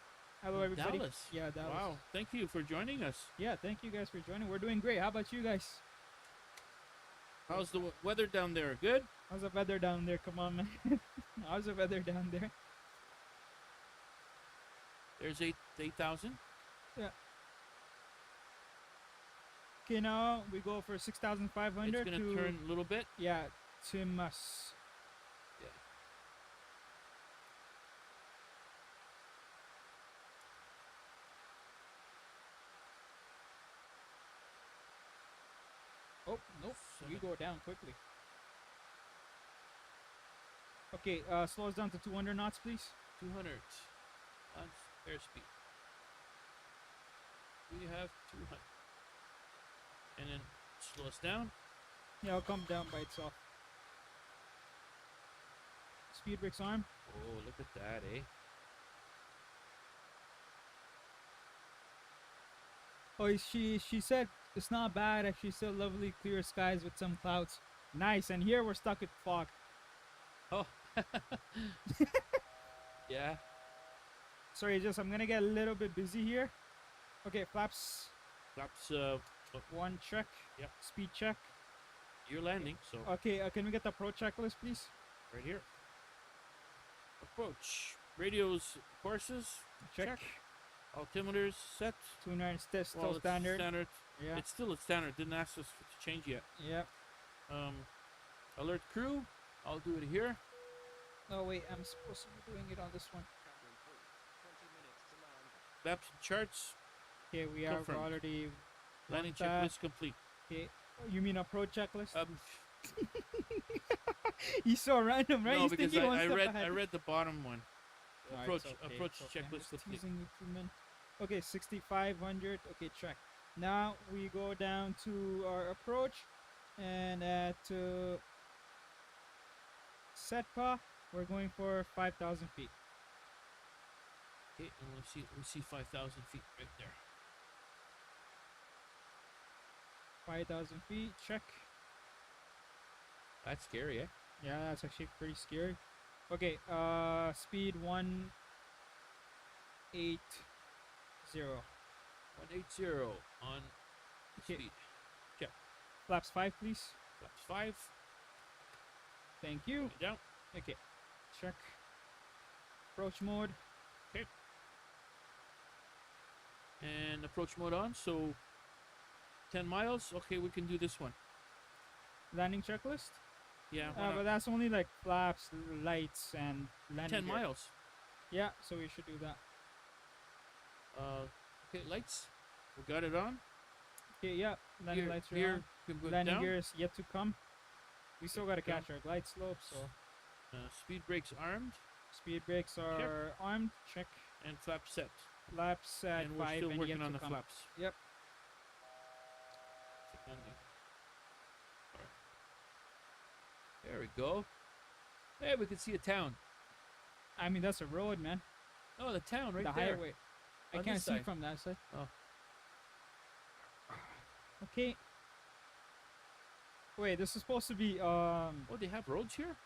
Hello, everybody. Dallas. Yeah, Dallas. Wow, thank you for joining us. Yeah, thank you guys for joining. We're doing great. How about you guys? How's the weather down there? Good? How's the weather down there? Come on, man. How's the weather down there? There's 8,000. Okay, now we go for 6,500 It's gonna to turn a little bit. yeah, Timas. Yeah. Oh, nope. We Seven. go down quickly. Okay, slow us down to 200 knots, please. 200 on airspeed. We have 200. And then slow us down. Yeah, it'll come down by itself. speed brakes arm. Oh, look at that, eh? Oh, she said it's not bad. Actually, still lovely clear skies with some clouds. Nice. And here we're stuck with fog. Oh. Yeah. Sorry, just I'm gonna get a little bit busy here. Okay, flaps Flaps, one check. Yep. Speed check. you're landing, so Okay, can we get the pro checklist, please? right here. Approach. Radios, courses. Check. Altimeters set. Tuner is still Well, it's standard. Standard. Yeah. It's still a standard. Didn't ask us to change yet. Yep. Alert crew. I'll do it here. Oh wait, I'm supposed to be doing it on this one. Maps and charts. Okay, we are Confirmed. already. Landing that. checklist complete. Okay. You mean a pro checklist? Um, He's so random, right? no, He's because thinking one I step read ahead. I read the bottom one. Alright, Approach it's okay, approach it's okay. I'm checklist just complete. teasing you, crewman. Okay, 6,500. Okay, check. Now we go down to our approach, and at Setpa, we're going for 5,000 feet. Okay, and we see 5,000 feet right there. 5,000 feet. Check. That's scary, eh? Yeah, that's actually pretty scary. Okay, speed 180. 180 on Okay. speed. Flaps 5, please. Flaps 5. Thank you. Down. Okay, check. Approach mode. And approach mode on. So 10 miles. Okay, we can do this one. Landing checklist. Yeah. why But not? that's only like flaps, lights, and landing 10 gear. miles. Yeah, so we should do that. Okay, lights. We got it on. Okay, yeah. Landing lights are here on. can go Landing down. gear is yet to come. We still gotta Down. catch our glide slope, so Speed brakes armed speed brakes are armed. Check. and flap set. Flaps at And we're 5 still and working yet on to the come. flaps. Yep. Landing. Alright. There we go. Hey, we can see a town. I mean, that's a road, man. Oh, the town right the there. highway. I On can't this see side. from that side. Oh. Okay. Wait, this is supposed to be Oh, they have roads here?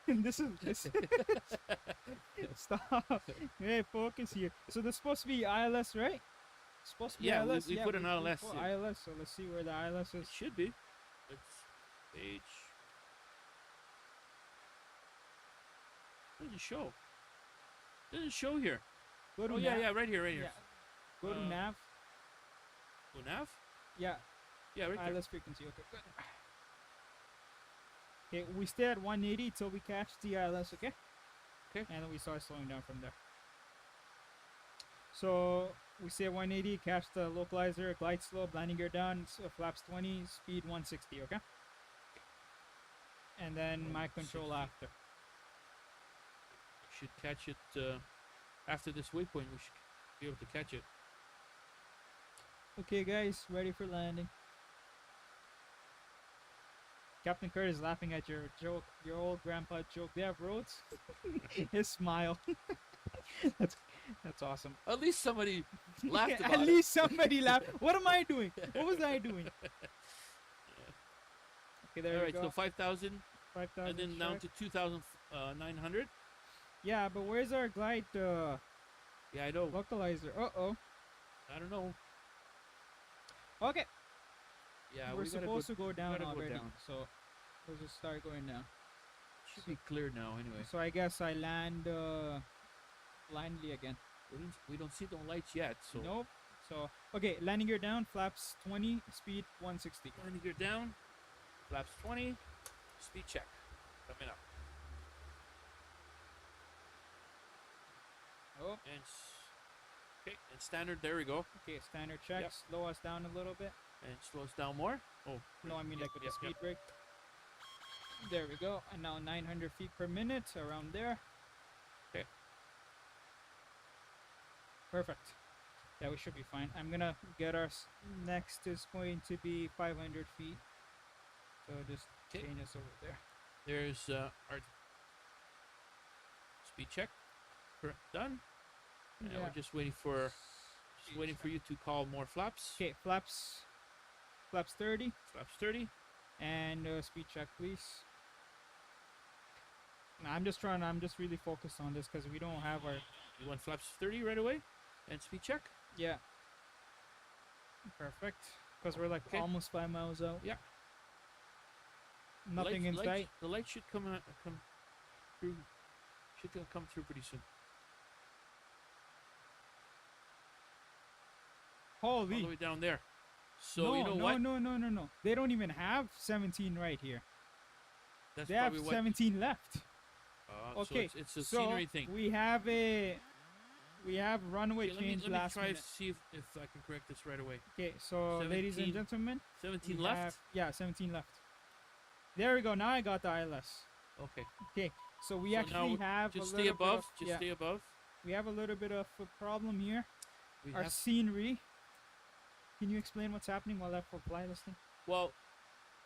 this is this stop. Hey, focus here. So this is supposed to be ILS, right? It's supposed to be Yeah, ILS. we put an ILS, put yeah. ILS, so let's see where the ILS It is. should be. It's page. What does it show? Doesn't show here. Go to Oh yeah, nav. yeah, right here, right here. Yeah. Go to Uh, nav. Oh, nav? Yeah, Yeah, right there. ILS frequency. Okay, good. Okay, we stay at 180 till we catch the ILS. Okay. Okay. And then we start slowing down from there. So we stay at 180, catch the localizer, glide slope, landing gear down, flaps 20, speed 160. Okay. And then my control 160. after. We should catch it after this waypoint. We should be able to catch it. Okay, guys, ready for landing. Captain Kurt is laughing at your joke, your old grandpa joke. They have roads. His smile. that's awesome. At least somebody laughed about At it. least somebody laughed. What am I doing? What was I doing? Okay, there All you right, go. so 5,000 5,000 and then down to 2,900. Yeah, but where's our glide Yeah, I know. localizer? Uh-oh. I don't know. Okay. Yeah, We're we gotta supposed to go down gotta go already. down. So we'll just start going down. Should be clear now anyway. So I guess I land blindly again. We don't see the lights yet, so Nope. So okay, landing gear down, flaps 20, speed 160. landing gear down, flaps 20, speed check coming up, Oh, and okay, and standard. There we go, okay, standard check. Yep. Slow us down a little bit. and slows down more. Oh, No, I mean yep, like with yep, the speed yep. brake. There we go. And now 900 feet per minute, around there. Okay. Perfect. Yeah, we should be fine. I'm gonna get our next is going to be 500 feet. So just 'Kay. change us over there. There's our Speed check. Done. And Yeah. we're just waiting for you to call more flaps. Okay, flaps 30 Flaps 30. and speed check, please. Nah, I'm just really focused on this because we don't have our. You want flaps 30 right away, and speed check. Yeah. Perfect. Because we're like Okay. almost 5 miles out. Yeah. Nothing in sight. The light should come through. Should come through pretty soon. All Holy. the way down there. So no, you know no, what? No. They don't even have 17 right here. That's They have probably what. 17 left. Okay, So it's a so scenery thing. we have runway Okay, change let me last try minute. to see if I can correct this right away. Okay, so ladies and 17 gentlemen, 17 we left. have- yeah, 17 left. There we go. Now I got the ILS. Okay. Okay, so we So actually now have Just a stay little bit above. of, Just yeah, stay above. we have a little bit of a problem here. We Our have scenery. Can you explain what's happening while I fly this thing? well,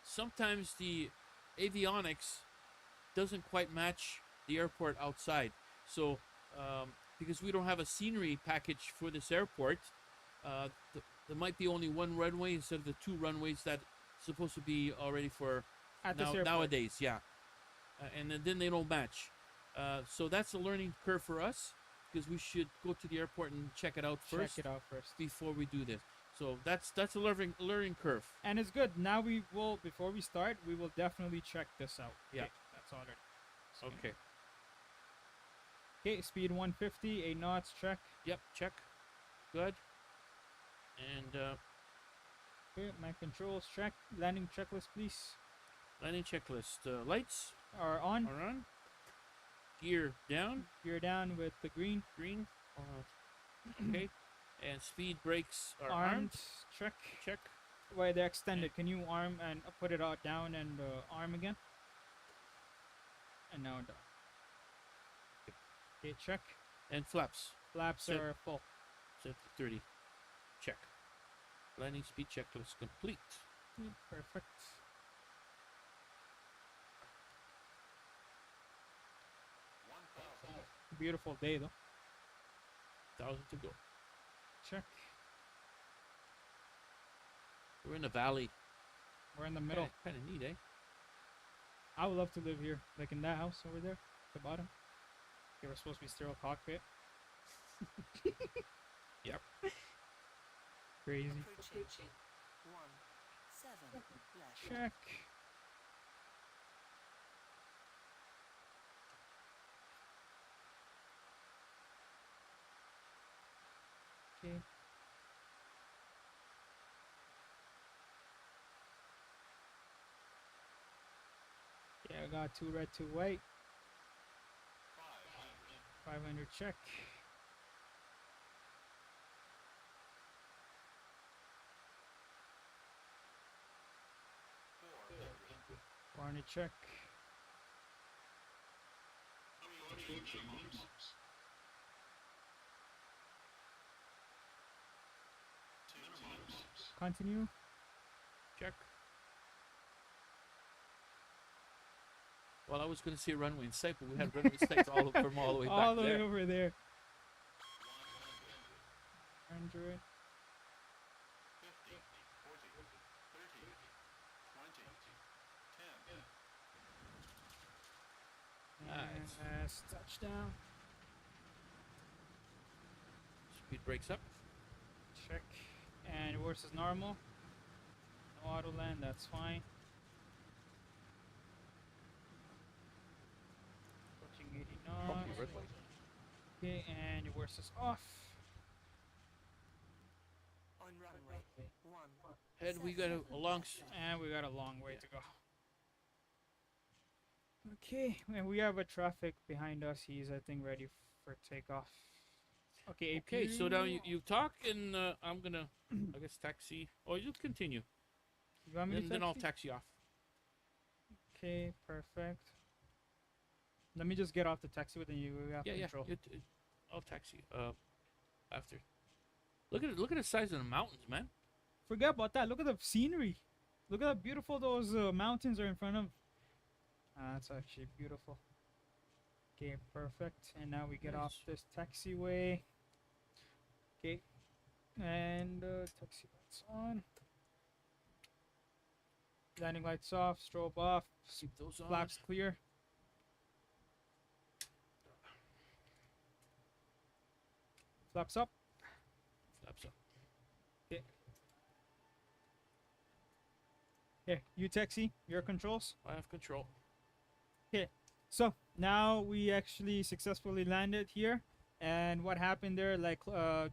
sometimes the avionics doesn't quite match the airport outside. So because we don't have a scenery package for this airport, there might be only one runway instead of the two runways that supposed to be already for At this airport. nowadays. Yeah, and then they don't match. So that's a learning curve for us because we should go to the airport and check it out first Check it out first. before we do this. So that's a learning curve. And it's good. Now we will, before we start, we will definitely check this out. Yeah. Okay, that's all right. So- Okay. Okay, speed 150, 8 knots, check. Yep. Check. Good. And Okay, my controls, check. Landing checklist, please. landing checklist. Lights Are on. are on. Gear down. Gear down with the green. Green. Okay. And speed brakes are armed. Armed, check. Check. Wait, they're extended. Can you arm and put it out down and arm again? And now done. Okay, check. And flaps. Flaps Set. are full. Set to 30. Check. Landing speed checklist complete. Yeah, perfect. Beautiful day though. 1,000 to go. Check. We're in the valley. We're in the middle. Kind of neat, eh? I would love to live here, like in that house over there, at the bottom. Okay, we're supposed to be sterile cockpit. Yep. Crazy. Approaching. 17 left. Check. Okay. Yeah, I got 2 red, 2 white. 500 check. Barney check. Continue. Check. Well, I was going to say runway in sight, but we had runway in sight all from all the way back All the way there. over there. 100. Nice. And last touchdown. Speed brakes up. Check. And yours is normal. No auto land, that's fine. Approaching 80 knots. Okay, and your worst is off. On runway. 1. And we got a long. And we got a long way to go. Okay, and we have a traffic behind us. He's, I think, ready for takeoff. Okay, Okay, so now you talk, and I'm gonna, I guess, taxi. Or you continue. You want me to Then I'll taxi? taxi off. Okay, perfect. Let me just get off the taxi with you. Have Yeah. control. I'll taxi. After. Look at the size of the mountains, man. Forget about that. Look at the scenery. Look at how beautiful those mountains are in front of. That's actually beautiful. Okay, perfect. And now we get off Nice. this taxiway. Okay, and taxi lights on. Landing lights off. Strobe off. Keep those on. Flaps clear. Flaps up. Flaps up. Okay. Here, you taxi. Your controls. I have control. Okay, so now we actually successfully landed here. And what happened there, like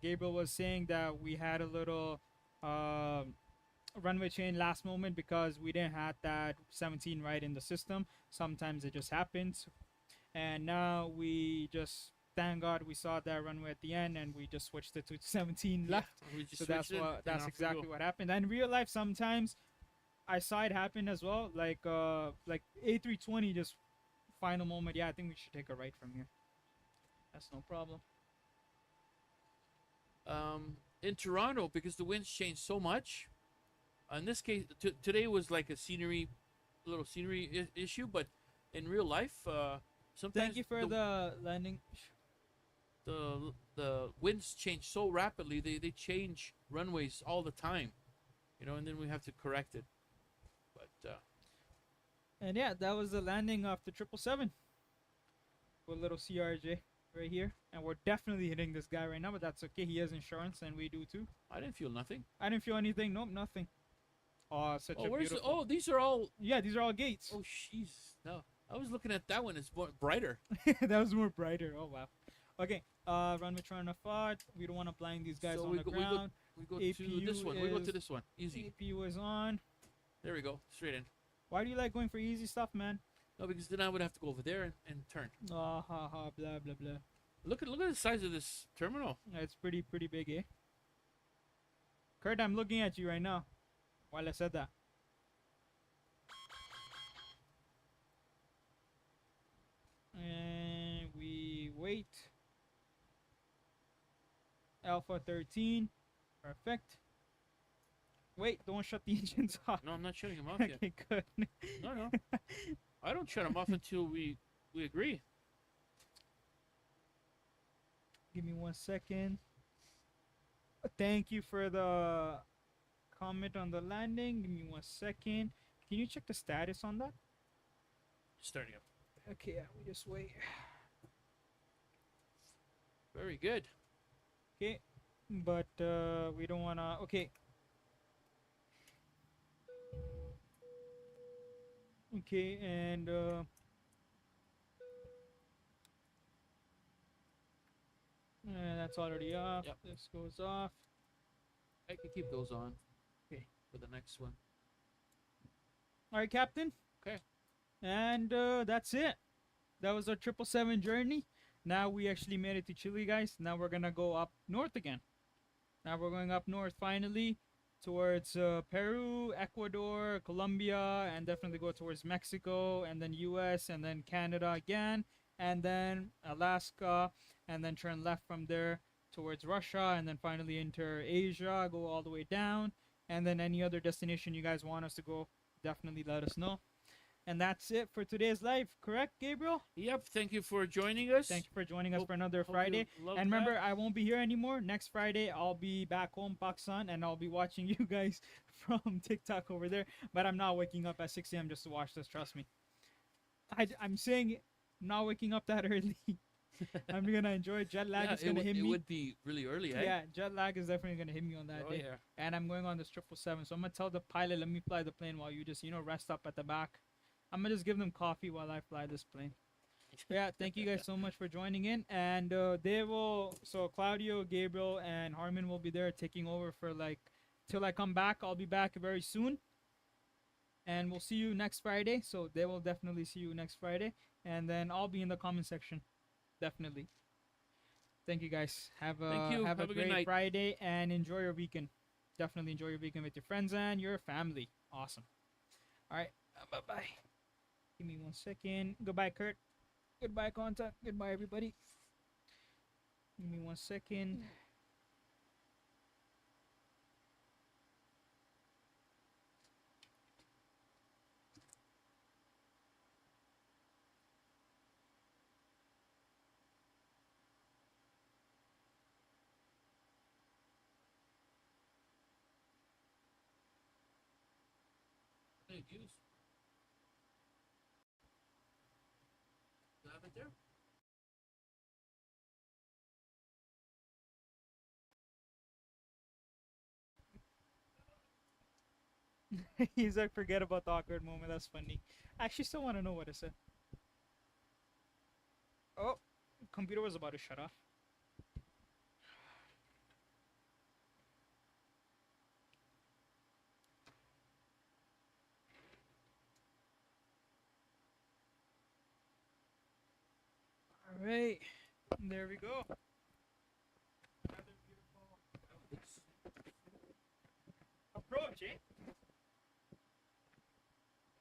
Gabriel was saying, that we had a little runway change last moment because we didn't have that 17 right in the system. Sometimes it just happens. And now we just, thank God we saw that runway at the end and we just switched it to 17 left. We just So that's switched it, what and that's off we exactly go. what happened. And in real life, sometimes I saw it happen as well. Like A320 just final moment. Yeah, I think we should take a right from here. That's no problem. In Toronto, because the winds changed so much. In this case, today was like a little scenery issue, but in real life, sometimes Thank you for the landing. the winds change so rapidly. They change runways all the time, and then we have to correct it. But And yeah, that was the landing of the 777 with little CRJ right here. And we're definitely hitting this guy right now, but that's okay. He has insurance and we do too. I didn't feel nothing. I didn't feel anything. Nope, nothing. Oh, such a Where's beautiful. oh, these are all. Yeah, these are all gates. Oh, jeez. No, I was looking at that one. It's brighter. That was more brighter. Oh wow. Okay. Runway trying to fart. We don't want to blind these guys So on we the go- ground. We go to this one. We go to is- this one. Easy. APU is on. There we go. Straight in. Why do you like going for easy stuff, man? No, because then I would have to go over there and turn. Ah ha ha blah blah blah. Look at the size of this terminal. It's pretty big, eh? Kurt, I'm looking at you right now. While I said that. And we wait. Alpha 13. Perfect. Wait, don't shut the engines off. No, I'm not shutting him off yet. Okay, good. No. I don't shut him off until we agree. Give me 1 second. Thank you for the comment on the landing. Give me 1 second. Can you check the status on that? Starting up. Okay, yeah, we just wait. Very good. Okay, but we don't wanna. Okay. Okay, and that's already off. Yep. This goes off. I can keep those on. Okay. For the next one. All right, Captain. Okay. And that's it. That was our 777 journey. Now we actually made it to Chile, guys. Now we're gonna go up north again. Now we're going up north finally towards Peru, Ecuador, Colombia, and definitely go towards Mexico, and then US, and then Canada again, and then Alaska, and then turn left from there towards Russia, and then finally enter Asia, go all the way down, and then any other destination you guys want us to go, definitely let us know. And that's it for today's live, correct, Gabriel? Yep. Thank you for joining us. Thank you for joining us Hope- for another hope you Friday. loved And remember, that. I won't be here anymore. Next Friday, I'll be back home, Pakistan, and I'll be watching you guys from TikTok over there. But I'm not waking up at 6 a.m. just to watch this, trust me. I'm saying I'm not waking up that early. I'm going to enjoy it. Jet lag Yeah, is going to hit it me. would be really early, eh? Yeah, jet lag is definitely going to hit me on that Oh, day. yeah. And I'm going on this 777. So I'm going to tell the pilot, let me fly the plane while you just, rest up at the back. I'm going to just give them coffee while I fly this plane. Yeah, thank you guys so much for joining in. And so Claudio, Gabriel, and Harmon will be there taking over for till I come back. I'll be back very soon. And we'll see you next Friday. So they will definitely see you next Friday. And then I'll be in the comment section. Definitely. Thank you guys. Have Thank you. a Have a good great night. Friday and enjoy your weekend. Definitely enjoy your weekend with your friends and your family. Awesome. All right. Bye-bye. Give me 1 second. Goodbye, Kurt. Goodbye, contact. Goodbye, everybody. Give me 1 second. Hey, use. You have it there? He's like, forget about the awkward moment. That's funny. I actually still want to know what it said. Oh, computer was about to shut off. All right, there we go. Another beautiful approach, eh? That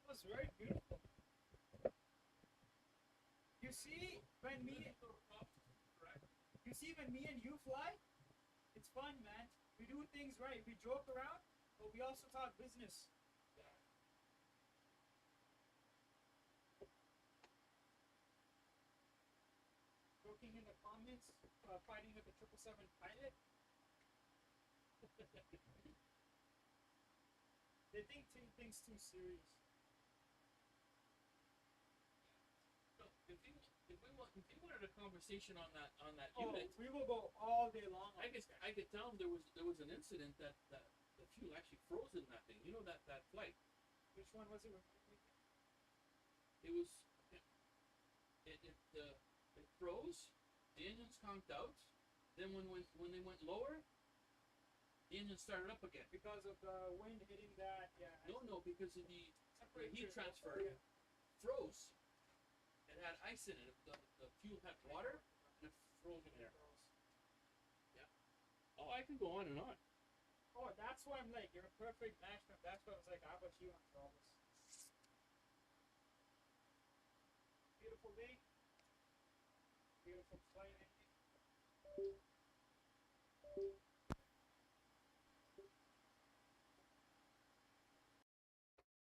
was very beautiful. You see, when me and you fly, it's fun, man. We do things right. We joke around, but we also talk business. Joking in the comments, fighting with the 777 pilot. They think things too serious. So if you wanted a conversation on that Oh, unit, we will go all day long. I could tell him there was an incident that the fuel actually froze in that thing. You know that flight. Which one was it? It was it froze. The engines conked out. Then when they went lower, the engine started up again. Because of the wind hitting that, yeah. No, because of the heat transfer. Yeah. Froze. It had ice in it. The fuel had water and it froze in there. Yeah. Oh, I can go on and on. Oh, that's why I'm like, you're a perfect match. That's why I was like, how about you answer all this? Beautiful day. Beautiful flight.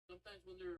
Sometimes when they're